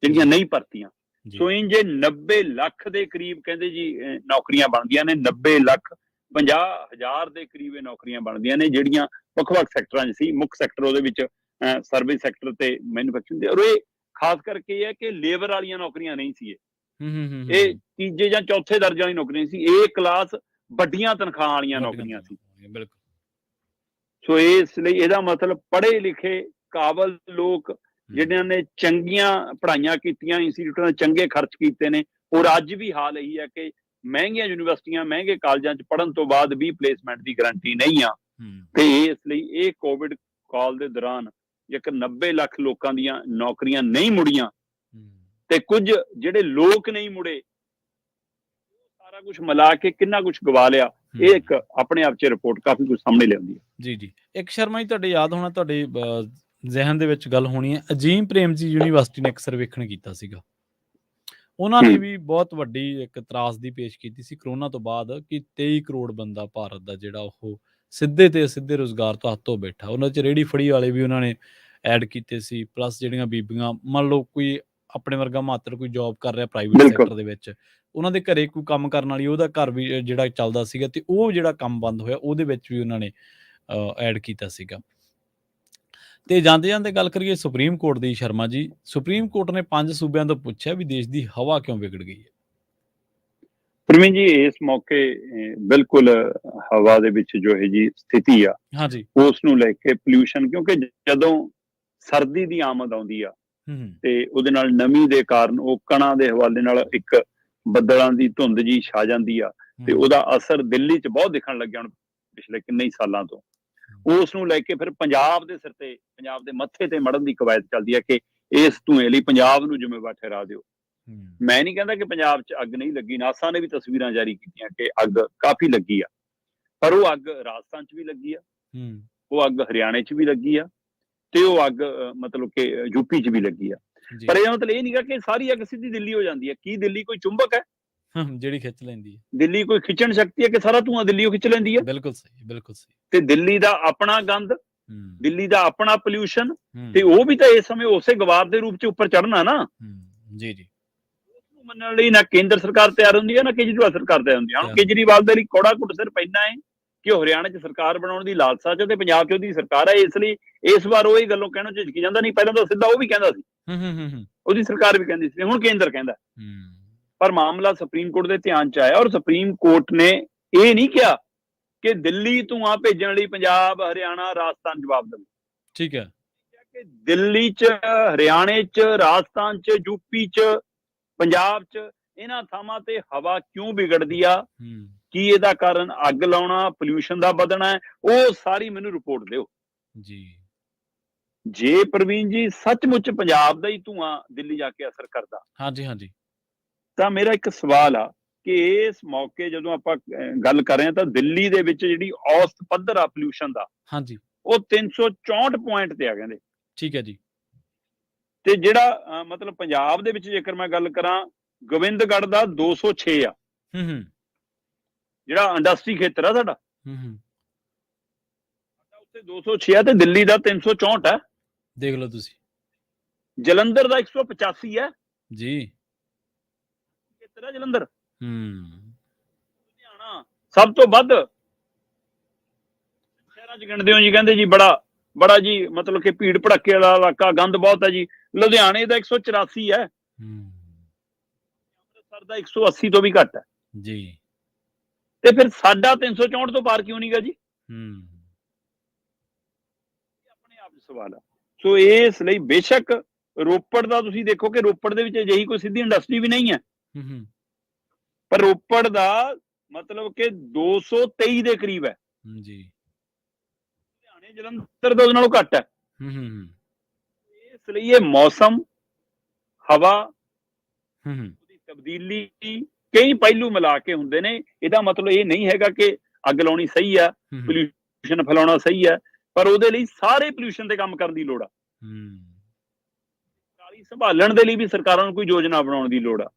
ਜਿਹੜੀਆਂ ਨਹੀਂ ਭਰਤੀਆਂ। ਸੋ ਇੰਜ 90 ਲੱਖ ਦੇ ਕਰੀਬ ਕਹਿੰਦੇ ਜੀ ਨੌਕਰੀਆਂ ਬਣਦੀਆਂ ਨੇ, 90 ਲੱਖ 50,000 ਦੇ ਕਰੀਬ ਇਹ ਨੌਕਰੀਆਂ ਬਣਦੀਆਂ ਨੇ ਜਿਹੜੀਆਂ ਵੱਖ-ਵੱਖ ਸੈਕਟਰਾਂ 'ਚ ਸੀ। ਮੁੱਖ ਸੈਕਟਰ ਉਹਦੇ ਵਿੱਚ ਸਰਵਿਸ ਸੈਕਟਰ ਤੇ ਮੈਨੂਫੈਕਚਰਿੰਗ ਦੇ। ਔਰ ਇਹ ਖਾਸ ਕਰਕੇ ਇਹ ਹੈ ਕਿ ਲੇਬਰ ਵਾਲੀਆਂ ਨੌਕਰੀਆਂ ਨਹੀਂ ਸੀ, ਇਹ ਤੀਜੇ ਜਾਂ ਚੌਥੇ ਦਰਜੇ ਵਾਲੀ ਨੌਕਰੀਆਂ ਸੀ, ਇਹ ਕਲਾਸ ਵੱਡੀਆਂ ਤਨਖਾਹਾਂ ਵਾਲੀਆਂ ਨੌਕਰੀਆਂ ਸੀ। ਬਿਲਕੁਲ। ਸੋ ਇਸ ਲਈ ਇਹਦਾ ਮਤਲਬ ਪੜ੍ਹੇ ਲਿਖੇ ਕਾਬਲ ਲੋਕ ਜਿਨ੍ਹਾਂ ਨੇ ਚੰਗੀਆਂ ਪੜ੍ਹਾਈਆਂ ਕੀਤੀਆਂ, ਇੰਸਟੀਚਿਊਟਾਂ ਦੇ ਚੰਗੇ ਖਰਚ ਕੀਤੇ ਨੇ। ਔਰ ਅੱਜ ਵੀ ਹਾਲ ਇਹੀ ਹੈ ਕਿ ਮਹਿੰਗੀਆਂ ਯੂਨੀਵਰਸਿਟੀਆਂ, ਮਹਿੰਗੇ ਕਾਲਜਾਂ 'ਚ ਪੜ੍ਹਨ ਤੋਂ ਬਾਅਦ ਵੀ ਪਲੇਸਮੈਂਟ ਦੀ ਗਰੰਟੀ ਨਹੀਂ ਆ। ਤੇ ਇਸ ਲਈ ਇਹ ਕੋਵਿਡ ਕਾਲ ਦੇ ਦੌਰਾਨ ਜੇਕਰ 90 ਲੱਖ ਲੋਕਾਂ ਦੀਆਂ ਨੌਕਰੀਆਂ ਨਹੀਂ ਮੁੜੀਆਂ ਤੇ ਕੁਝ ਜਿਹੜੇ ਲੋਕ ਨਹੀਂ ਮੁੜੇ, ਸਾਰਾ ਕੁਝ ਮਿਲਾ ਕੇ ਕਿੰਨਾ ਕੁਝ ਗਵਾ ਲਿਆ। ਇਹ ਇੱਕ ਆਪਣੇ ਆਪ 'ਚ ਰਿਪੋਰਟ ਕਾਫੀ ਕੁਝ ਸਾਹਮਣੇ ਲਿਆਉਂਦੀ ਹੈ। ਜੀ। ਇੱਕ ਸ਼ਰਮਾ ਜੀ, ਤੁਹਾਡੇ ਯਾਦ ਹੋਣਾ, ਤੁਹਾਡੇ ਜ਼ਿਹਨ ਦੇ ਵਿੱਚ ਗੱਲ ਹੋਣੀ ਹੈ, ਅਜੀਮ ਪ੍ਰੇਮਜੀ ਯੂਨੀਵਰਸਿਟੀ ਨੇ ਇੱਕ ਸਰਵੇਖਣ ਕੀਤਾ ਸੀਗਾ। ਉਹਨਾਂ ਨੇ ਵੀ ਬਹੁਤ ਵੱਡੀ ਇੱਕ ਤਰਾਸਦੀ ਪੇਸ਼ ਕੀਤੀ ਸੀ ਕਰੋਨਾ ਤੋਂ ਬਾਅਦ ਕਿ 23 ਕਰੋੜ ਬੰਦਾ ਭਾਰਤ ਦਾ ਜਿਹੜਾ ਉਹ ਸਿੱਧੇ ਤੇ ਅਸਿੱਧੇ ਰੁਜ਼ਗਾਰ ਤੋਂ ਹੱਥ ਧੋ ਬੈਠਾ। ਉਹਨਾਂ 'ਚ ਰੇਹੜੀ ਫੜੀ ਵਾਲੇ ਵੀ ਉਹਨਾਂ ਨੇ ਐਡ ਕੀਤੇ ਸੀ, ਪਲੱਸ ਜਿਹੜੀਆਂ ਬੀਬੀਆਂ, ਮੰਨ ਲਓ ਕੋਈ ਆਪਣੇ ਵਰਗਾ ਮਾਤਰ ਕੋਈ ਜੌਬ ਕਰ ਰਿਹਾ ਪ੍ਰਾਈਵੇਟ ਸੈਕਟਰ ਦੇ ਵਿੱਚ, ਉਹਨਾਂ ਦੇ ਘਰੇ ਕੋਈ ਕੰਮ ਕਰਨ ਵਾਲੀ, ਉਹਦਾ ਘਰ ਵੀ ਜਿਹੜਾ ਚੱਲਦਾ ਸੀਗਾ ਤੇ ਉਹ ਜਿਹੜਾ ਕੰਮ ਬੰਦ ਹੋਇਆ ਉਹਦੇ ਵਿੱਚ ਵੀ ਉਹਨਾਂ ਨੇ ਐਡ ਕੀਤਾ ਸੀਗਾ। ਤੇ ਜਾਂਦੇ ਜਾਂਦੇ ਗੱਲ ਕਰੀਏ ਸੁਪਰੀਮ ਕੋਰਟ ਦੀ, ਸ਼ਰਮਾ ਜੀ, ਸੁਪਰੀਮ ਕੋਰਟ ਨੇ 5 ਸੂਬਿਆਂ ਤੋਂ ਪੁੱਛਿਆ ਵੀ ਦੇਸ਼ ਦੀ ਹਵਾ ਕਿਉਂ ਵਿਗੜ ਗਈ ਹੈ। ਪ੍ਰਵੀਨ ਜੀ, ਇਸ ਮੌਕੇ ਬਿਲਕੁਲ ਹਵਾ ਦੇ ਵਿੱਚ ਜੋ ਹੈ ਜੀ ਸਥਿਤੀ ਆ ਉਸ ਨੂੰ ਲੈ ਕੇ ਪੋਲਿਊਸ਼ਨ, ਕਿਉਂਕਿ ਜਦੋਂ ਸਰਦੀ ਦੀ ਆਮਦ ਆਉਂਦੀ ਆ ਤੇ ਉਹਦੇ ਨਾਲ ਨਮੀ ਦੇ ਕਾਰਨ ਉਹ ਕਣਾਂ ਦੇ ਹਵਾਲੇ ਨਾਲ ਇੱਕ ਬੱਦਲਾਂ ਦੀ ਧੁੰਦ ਜੀ ਛਾ ਜਾਂਦੀ ਆ ਤੇ ਉਹਦਾ ਅਸਰ ਦਿੱਲੀ 'ਚ ਬਹੁਤ ਦਿਖਣ ਲੱਗਿਆ ਹੁਣ ਪਿਛਲੇ ਕਿੰਨੇ ਸਾਲਾਂ ਤੋਂ। ਉਸ ਨੂੰ ਲੈ ਕੇ ਫਿਰ ਪੰਜਾਬ ਦੇ ਸਿਰ ਤੇ, ਪੰਜਾਬ ਦੇ ਮੱਥੇ ਤੇ ਮੜਨ ਦੀ ਕਵਾਇਦ ਚੱਲਦੀ ਹੈ ਕਿ ਇਸ ਧੂਏ ਲਈ ਪੰਜਾਬ ਨੂੰ ਜ਼ਿੰਮੇਵਾਰ ਠਹਿਰਾ ਦਿਓ। ਮੈਂ ਨਹੀਂ ਕਹਿੰਦਾ ਕਿ ਪੰਜਾਬ 'ਚ ਅੱਗ ਨਹੀਂ ਲੱਗੀ, ਨਾਸਾ ਨੇ ਵੀ ਤਸਵੀਰਾਂ ਜਾਰੀ ਕੀਤੀਆਂ ਕਿ ਅੱਗ ਕਾਫੀ ਲੱਗੀ ਆ, ਪਰ ਉਹ ਅੱਗ ਰਾਜਸਥਾਨ 'ਚ ਵੀ ਲੱਗੀ ਆ, ਉਹ ਅੱਗ ਹਰਿਆਣੇ 'ਚ ਵੀ ਲੱਗੀ ਆ ਤੇ ਉਹ ਅੱਗ ਮਤਲਬ ਕਿ ਯੂਪੀ 'ਚ ਵੀ ਲੱਗੀ ਆ। ਪਰ ਇਹਦਾ ਮਤਲਬ ਇਹ ਨਹੀਂਗਾ ਕਿ ਸਾਰੀ ਅੱਗ ਸਿੱਧੀ ਦਿੱਲੀ ਹੋ ਜਾਂਦੀ ਹੈ। ਕੀ ਦਿੱਲੀ ਕੋਈ ਚੁੰਬਕ ਹੈ ਜਿਹੜੀ ਖਿੱਚ ਲੈਂਦੀ ਹੈ? ਦਿੱਲੀ ਕੋਈ ਖਿੱਚਣ ਸ਼ਕਤੀ ਹੈ ਕਿ ਸਾਰਾ ਧੂਆਂ ਦਿੱਲੀ ਖਿੱਚ ਲੈਂਦੀ ਹੈ? ਬਿਲਕੁਲ ਸਹੀ, ਬਿਲਕੁਲ ਸਹੀ। ਤੇ ਦਿੱਲੀ ਦਾ ਆਪਣਾ ਗੰਦ, ਦਿੱਲੀ ਦਾ ਆਪਣਾ ਪੋਲਿਊਸ਼ਨ, ਤੇ ਉਹ ਵੀ ਤਾਂ ਇਸ ਸਮੇਂ ਉਸੇ ਗਵਾਰ ਦੇ ਰੂਪ 'ਚ ਉੱਪਰ ਚੜ੍ਹਨਾ ਨਾ। ਜੀ ਜੀ। ਉਸਨੂੰ ਮੰਨਣ ਲਈ ਨਾ ਕੇਂਦਰ ਸਰਕਾਰ ਤਿਆਰ ਹੁੰਦੀ ਹੈ ਨਾ ਕੇਜਰੀਵਾਲ ਸਰਕਾਰ ਤਿਆਰ ਹੁੰਦੀ ਹੈ। ਹੁਣ ਕੇਜਰੀਵਾਲ ਦੇ ਲਈ ਕੌੜਾ ਘੁੱਟ ਸਿਰ ਪੈਣਾ ਹੈ ਕਿ ਉਹ ਹਰਿਆਣਾ 'ਚ ਸਰਕਾਰ ਬਣਾਉਣ ਦੀ ਲਾਲਸਾ 'ਚ ਤੇ ਪੰਜਾਬ 'ਚ ਉਹਦੀ ਸਰਕਾਰ ਹੈ, ਇਸ ਲਈ ਇਸ ਵਾਰ ਉਹ ਇਹ ਗੱਲੋਂ ਕਹਿਣੋਂ ਝਿਜਕੀ ਜਾਂਦਾ ਨਹੀਂ। ਪਹਿਲਾਂ ਤਾਂ ਸਿੱਧਾ ਉਹ ਵੀ ਕਹਿੰਦਾ ਸੀ, ਉਹਦੀ ਸਰਕਾਰ ਵੀ ਕਹਿੰਦੀ ਸੀ, ਹੁਣ ਕੇਂਦਰ ਕਹਿੰਦਾ। ਪਰ ਮਾਮਲਾ ਸੁਪਰੀਮ ਕੋਰਟ ਦੇ ਧਿਆਨ 'ਚ ਆਇਆ ਔਰ ਸੁਪਰੀਮ ਕੋਰਟ ਨੇ ਇਹ ਨਹੀਂ ਕਿਹਾ ਕਿ ਦਿੱਲੀ ਧੂਆਂ ਭੇਜਣ ਲਈ ਪੰਜਾਬ, ਹਰਿਆਣਾ, ਰਾਜਸਥਾਨ ਜਵਾਬ ਦੇਵੇ। ਠੀਕ ਹੈ। ਕਿ ਦਿੱਲੀ 'ਚ, ਹਰਿਆਣੇ 'ਚ, ਰਾਜਸਥਾਨ 'ਚ, ਯੂਪੀ 'ਚ, ਪੰਜਾਬ 'ਚ ਇਹਨਾਂ ਥਾਵਾਂ ਤੇ ਹਵਾ ਕਿਉਂ ਵਿਗੜਦੀ ਆ, ਕੀ ਇਹਦਾ ਕਾਰਨ ਅੱਗ ਲਾਉਣਾ, ਪੋਲਿਊਸ਼ਨ ਦਾ ਵਧਣਾ, ਉਹ ਸਾਰੀ ਮੈਨੂੰ ਰਿਪੋਰਟ ਦਿਓ ਜੀ। ਜੇ ਪ੍ਰਵੀਨ ਜੀ ਸੱਚਮੁੱਚ ਪੰਜਾਬ ਦਾ ਹੀ ਧੂਆਂ ਦਿੱਲੀ ਜਾ ਕੇ ਅਸਰ ਕਰਦਾ, ਹਾਂਜੀ, ਤਾਂ ਮੇਰਾ ਇੱਕ ਸਵਾਲ ਆ ਕਿ ਇਸ ਮੌਕੇ ਜਦੋਂ ਆਪਾਂ ਗੱਲ ਕਰ ਰਹੇ ਹਾਂ ਤਾਂ ਦਿੱਲੀ ਦੇ ਵਿੱਚ ਜਿਹੜੀ ਔਸਤ ਪੱਧਰ ਆ ਪੋਲਿਊਸ਼ਨ ਦਾ, ਉਹ 364 ਪੁਆਇੰਟ ਤੇ ਆ ਕਹਿੰਦੇ। ਠੀਕ ਹੈ ਜੀ। ਤੇ ਜਿਹੜਾ ਮਤਲਬ ਪੰਜਾਬ ਦੇ ਵਿੱਚ ਜੇਕਰ ਮੈਂ ਗੱਲ ਕਰਾਂ, ਗੋਬਿੰਦਗੜ੍ਹ ਦਾ 206 ਆ। ਜਿਹੜਾ ਇੰਡਸਟਰੀ ਖੇਤਰ ਆ ਸਾਡਾ, ਹੂੰ ਉੱਥੇ 206 ਹੈ ਤੇ ਦਿੱਲੀ ਦਾ 364 ਹੈ। ਦੇਖ ਲਓ ਤੁਸੀਂ ਜਲੰਧਰ ਦਾ 185 ਹੈ ਜੀ। ਖੇਤਰ ਹੈ ਜਲੰਧਰ। ਲੁਧਿਆਣਾ ਸਭ ਤੋਂ ਵੱਧ ਸ਼ਹਿਰਾਂ 'ਚ ਗਿਣਦੇ ਹੋ ਜੀ, ਕਹਿੰਦੇ ਜੀ ਬੜਾ ਜੀ ਮਤਲਬ ਕਿ ਭੀੜ ਭੜੱਕੇ ਵਾਲਾ ਇਲਾਕਾ, ਗੰਦ ਬਹੁਤ ਹੈ ਜੀ। ਲੁਧਿਆਣੇ ਦਾ 184 ਹੈ, ਅੰਮ੍ਰਿਤਸਰ ਦਾ 180 ਤੋਂ ਵੀ ਘੱਟ ਹੈ ਜੀ। ਤੇ ਫਿਰ ਸਾਡਾ 364 ਤੋਂ ਪਾਰ ਕਿਉਂ ਨਹੀਂਗਾ ਜੀ? ਆਪਣੇ ਆਪ 'ਚ ਸਵਾਲ ਆ। ਸੋ ਇਸ ਲਈ ਬੇਸ਼ੱਕ ਰੋਪੜ ਦਾ ਤੁਸੀਂ ਦੇਖੋ ਕਿ ਰੋਪੜ ਦੇ ਵਿੱਚ ਅਜਿਹੀ ਕੋਈ ਸਿੱਧੀ ਇੰਡਸਟਰੀ ਵੀ ਨਹੀਂ ਹੈ, ਪਰ ਰੋਪੜ ਦਾ ਮਤਲਬ ਕਿ 223 ਦੇ ਕਰੀਬ ਹੈ ਜੀ। ਲੁਧਿਆਣੇ ਜਲੰਧਰ ਦਾ ਉਹਦੇ ਨਾਲੋਂ ਘੱਟ ਹੈ। ਇਸ ਲਈ ਇਹ ਮੌਸਮ, ਹਵਾ ਦੀ ਤਬਦੀਲੀ, ਕਈ ਪਹਿਲੂ ਮਿਲਾ ਕੇ ਹੁੰਦੇ ਨੇ। ਇਹਦਾ ਮਤਲਬ ਇਹ ਨਹੀਂ ਹੈਗਾ ਕਿ ਅੱਗ ਲਾਉਣੀ ਸਹੀ ਆ, ਪੋਲਿਊਸ਼ਨ ਫੈਲਾਉਣਾ ਸਹੀ ਹੈ, ਪਰ ਉਹਦੇ ਲਈ ਸਾਰੇ ਪੋਲਿਊਸ਼ਨ ਤੇ ਕੰਮ ਕਰਨ ਦੀ ਲੋੜ ਆ। ਕਾਲੀ ਸੰਭਾਲਣ ਦੇ ਲਈ ਵੀ ਸਰਕਾਰਾਂ ਨੂੰ ਕੋਈ ਯੋਜਨਾ ਬਣਾਉਣ ਦੀ ਲੋੜ ਆ।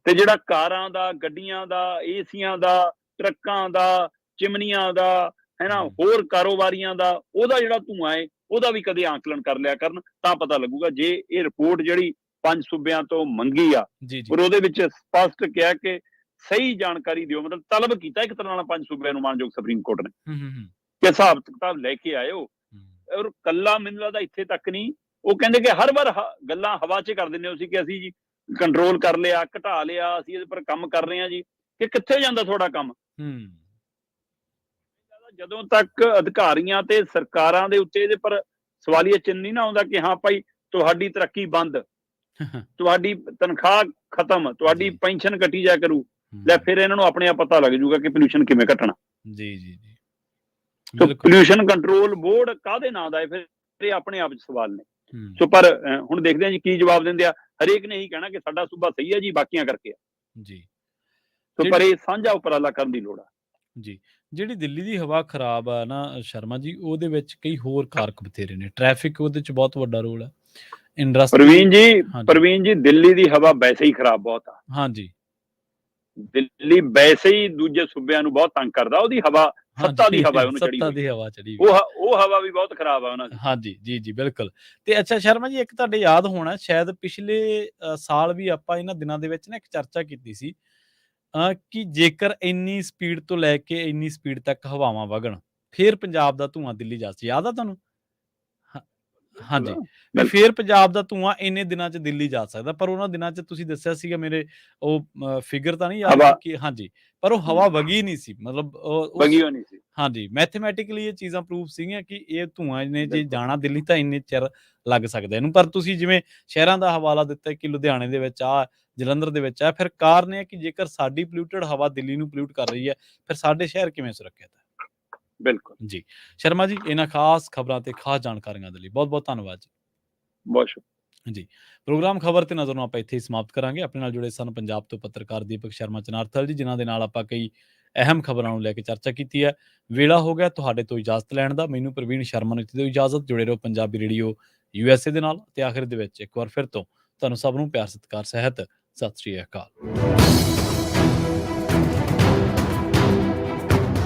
ਤੇ ਜਿਹੜਾ ਕਾਰਾਂ ਦਾ, ਗੱਡੀਆਂ ਦਾ, ਏਸੀਆਂ ਦਾ, ਟਰੱਕਾਂ ਦਾ, ਚਿਮਨੀਆਂ ਦਾ, ਹੈਨਾ, ਹੋਰ ਕਾਰੋਬਾਰੀਆਂ ਦਾ, ਉਹਦਾ ਜਿਹੜਾ ਧੂੰਆਂ ਹੈ ਉਹਦਾ ਵੀ ਕਦੇ ਆਂਕਲਨ ਕਰ ਲਿਆ ਕਰਨ, ਤਾਂ ਪਤਾ ਲੱਗੂਗਾ। ਜੇ ਇਹ ਰਿਪੋਰਟ ਜਿਹੜੀ 5 ਸੂਬਿਆਂ ਤੋਂ ਮੰਗੀ ਆ, ਪਰ ਉਹਦੇ ਵਿੱਚ ਸਪਸ਼ਟ ਕਿਹਾ ਕਿ ਸਹੀ ਜਾਣਕਾਰੀ ਦਿਓ, ਮਤਲਬ ਤਲਬ ਕੀਤਾ ਇੱਕ ਤਰ੍ਹਾਂ ਨਾਲ 5 ਸੂਬਿਆਂ ਨੂੰ ਮਾਨਯੋਗ ਸੁਪਰੀਮ ਕੋਰਟ ਨੇ ਕਿ ਹਿਸਾਬ ਕਿਤਾਬ ਲੈ ਕੇ ਆਇਓ। ਔਰ ਕੱਲਾ ਮੈਨੂੰ ਲੱਗਦਾ ਇੱਥੇ ਤੱਕ ਨਹੀਂ, ਉਹ ਕਹਿੰਦੇ ਕਿ ਹਰ ਵਾਰ ਗੱਲਾਂ ਹਵਾ 'ਚ ਕਰ ਦਿੰਦੇ ਹੋ ਸੀ ਕਿ ਅਸੀਂ ਜੀ ਕੰਟਰੋਲ ਕਰ ਲਿਆ, ਘਟਾ ਲਿਆ, ਅਸੀਂ ਇਹਦੇ ਪਰ ਕੰਮ ਕਰ ਰਹੇ ਹਾਂ ਜੀ, ਕਿ ਕਿੱਥੇ ਜਾਂਦਾ ਤੁਹਾਡਾ ਕੰਮ? ਜਦੋਂ ਤੱਕ ਅਧਿਕਾਰੀਆਂ ਤੇ ਸਰਕਾਰਾਂ ਦੇ ਉੱਤੇ ਇਹਦੇ ਪਰ ਸਵਾਲੀਆ ਚਿੰਨ੍ਹ ਨਹੀਂ ਨਾ ਆਉਂਦਾ ਕਿ ਹਾਂ ਭਾਈ ਤੁਹਾਡੀ ਤਰੱਕੀ ਬੰਦ, ਤੁਹਾਡੀ ਤਨਖਾਹ ਖਤਮ, ਤੁਹਾਡੀ ਪੈਨਸ਼ਨ ਕੱਟੀ ਜਾ ਕਰੂ, ਲੈ ਫਿਰ ਇਹਨਾਂ ਨੂੰ ਆਪਣੇ ਆਪ ਪਤਾ ਲੱਗ ਜੂਗਾ ਕਿ ਪੋਲਿਊਸ਼ਨ ਕਿਵੇਂ ਘਟਣਾ। ਜੀ ਜੀ ਜੀ। ਸੋ ਪੋਲਿਊਸ਼ਨ ਕੰਟਰੋਲ ਬੋਰਡ ਕਾਹਦੇ ਨਾਂ ਦਾ ਹੈ? ਫਿਰ ਇਹ ਆਪਣੇ ਆਪ 'ਚ ਸਵਾਲ ਨੇ। ਸੋ ਪਰ ਹੁਣ ਦੇਖਦੇ ਹਾਂ ਜੀ ਕੀ ਜਵਾਬ ਦਿੰਦੇ ਆ। ਹਰੇਕ ਨੇ ਇਹੀ ਕਹਿਣਾ ਕਿ ਸਾਡਾ ਸੂਬਾ ਸਹੀ ਹੈ ਜੀ, ਬਾਕੀਆਂ ਕਰਕੇ ਆ ਜੀ। ਸੋ ਪਰ ਇਹ ਸਾਂਝਾ ਉਪਰਾਲਾ ਕਰਨ ਦੀ ਲੋੜ ਆ ਜੀ। ਜਿਹੜੀ ਦਿੱਲੀ ਦੀ ਹਵਾ ਖਰਾਬ ਆ ਨਾ ਸ਼ਰਮਾ ਜੀ, ਉਹਦੇ ਵਿੱਚ ਕਈ ਹੋਰ ਕਾਰਕ ਬਥੇਰੇ ਨੇ। ਟ੍ਰੈਫਿਕ ਉਹਦੇ 'ਚ ਬਹੁਤ ਵੱਡਾ ਰੋਲ ਹੈ। ਪ੍ਰਵੀਨ ਜੀ ਦਿੱਲੀ ਦੀ ਹਵਾ ਵੈਸੇ ਹੀ ਖਰਾਬ ਬਹੁਤ ਆ। ਹਾਂਜੀ, ਦਿੱਲੀ ਵੈਸੇ ਹੀ ਦੂਜੇ ਸੂਬਿਆਂ ਨੂੰ ਬਹੁਤ ਤੰਗ ਕਰਦਾ। ਉਹਦੀ ਹਵਾ ਸੱਤਾ ਦੀ ਹਵਾ ਉਹਨੂੰ ਚੜੀ, ਸੱਤਾ ਦੀ ਹਵਾ ਚੜੀ, ਉਹ ਹਵਾ ਵੀ ਬਹੁਤ ਖਰਾਬ ਆ ਉਹਨਾਂ ਦੀ। ਹਾਂਜੀ ਜੀ ਜੀ ਬਿਲਕੁਲ। ਤੇ ਅੱਛਾ ਸ਼ਰਮਾ ਜੀ, ਇੱਕ ਤੁਹਾਡੇ ਯਾਦ ਹੋਣਾ ਸ਼ਾਇਦ ਪਿਛਲੇ ਸਾਲ ਵੀ ਆਪਾਂ ਇਹਨਾਂ ਦਿਨਾਂ ਦੇ ਵਿੱਚ ਨਾ ਇੱਕ ਚਰਚਾ ਕੀਤੀ ਸੀ ਕਿ ਜੇਕਰ ਇੰਨੀ ਸਪੀਡ ਤੋਂ ਲੈ ਕੇ ਇੰਨੀ ਸਪੀਡ ਤੱਕ ਹਵਾਵਾਂ ਵਗਣ, ਫਿਰ ਪੰਜਾਬ ਦਾ ਧੂੰਆਂ ਦਿੱਲੀ ਜਾ ਸਕਦਾ। ਯਾਦ ਆ ਤੁਹਾਨੂੰ? ਹਾਂਜੀ, ਵੀ ਫਿਰ ਪੰਜਾਬ ਦਾ ਧੂੰਆਂ ਇੰਨੇ ਦਿਨਾਂ 'ਚ ਦਿੱਲੀ ਜਾ ਸਕਦਾ। ਪਰ ਉਹਨਾਂ ਦਿਨਾਂ 'ਚ ਤੁਸੀਂ ਦੱਸਿਆ ਸੀਗਾ, ਮੇਰੇ ਉਹ ਫਿਗਰ ਤਾਂ ਨਹੀਂ ਯਾਦ ਕਿ ਹਾਂਜੀ, ਪਰ ਉਹ ਹਵਾ ਵਗੀ ਨਹੀਂ ਸੀ, ਮਤਲਬ ਵਗੀ ਨਹੀਂ ਸੀ। ਹਾਂਜੀ, ਮੈਥਮੈਟਿਕਲੀ ਇਹ ਚੀਜ਼ਾਂ ਪ੍ਰੂਫ ਸੀਗੀਆਂ ਕਿ ਇਹ ਧੂੰਆਂ ਨੇ ਜੇ ਜਾਣਾ ਦਿੱਲੀ ਤਾਂ ਇੰਨੇ ਚਿਰ ਲੱਗ ਸਕਦਾ ਇਹਨੂੰ। ਪਰ ਤੁਸੀਂ ਜਿਵੇਂ ਸ਼ਹਿਰਾਂ ਦਾ ਹਵਾਲਾ ਦਿੱਤਾ ਕਿ ਲੁਧਿਆਣੇ ਦੇ ਵਿੱਚ ਆ, ਜਲੰਧਰ ਦੇ ਵਿੱਚ ਆ, ਫਿਰ ਕਾਰਨ ਇਹ ਹੈ ਕਿ ਜੇਕਰ ਸਾਡੀ ਪੋਲਿਊਟਡ ਹਵਾ ਦਿੱਲੀ ਨੂੰ ਪੋਲਿਊਟ ਕਰ ਰਹੀ ਹੈ, ਫਿਰ ਸਾਡੇ ਸ਼ਹਿਰ ਕਿਵੇਂ ਸੁਰੱਖਿਅਤ ਹੈ? ਬਿਲਕੁਲ ਜੀ। ਸ਼ਰਮਾ ਜੀ, ਇਹਨਾਂ ਖਾਸ ਖਬਰਾਂ ਤੇ ਖਾਸ ਜਾਣਕਾਰੀਆਂ ਦੇ ਲਈ ਬਹੁਤ ਬਹੁਤ ਧੰਨਵਾਦ ਜੀ। ਬਹੁਤ ਸ਼ੁਕਰੀਆ ਜੀ। ਪ੍ਰੋਗਰਾਮ ਖਬਰ ਤੇ ਨਜ਼ਰ ਨੂੰ ਆਪਾਂ ਇੱਥੇ ਹੀ ਸਮਾਪਤ ਕਰਾਂਗੇ। ਆਪਣੇ ਨਾਲ ਜੁੜੇ ਸਨ ਪੰਜਾਬ ਤੋਂ ਪੱਤਰਕਾਰ ਦੀਪਕ ਸ਼ਰਮਾ ਚਨਾਰਥਲ ਜੀ, ਜਿਨ੍ਹਾਂ ਦੇ ਨਾਲ ਆਪਾਂ ਕਈ ਅਹਿਮ ਖਬਰਾਂ ਨੂੰ ਲੈ ਕੇ ਚਰਚਾ ਕੀਤੀ ਹੈ। ਵੇਲਾ ਹੋ ਗਿਆ ਤੁਹਾਡੇ ਤੋਂ ਇਜਾਜ਼ਤ ਲੈਣ ਦਾ। ਮੈਨੂੰ ਪ੍ਰਵੀਨ ਸ਼ਰਮਾ ਨੂੰ ਇੱਥੇ ਦਿਓ ਇਜਾਜ਼ਤ। ਜੁੜੇ ਰਹੋ ਪੰਜਾਬੀ ਰੇਡੀਓ USA ਦੇ ਨਾਲ। ਤੇ ਆਖਿਰ ਦੇ ਵਿੱਚ ਇੱਕ ਵਾਰ ਫਿਰ ਤੋਂ ਤੁਹਾਨੂੰ ਸਭ ਨੂੰ ਪਿਆਰ ਸਤਿਕਾਰ ਸਹਿਤ ਸਤਿ ਸ਼੍ਰੀ ਅਕਾਲ।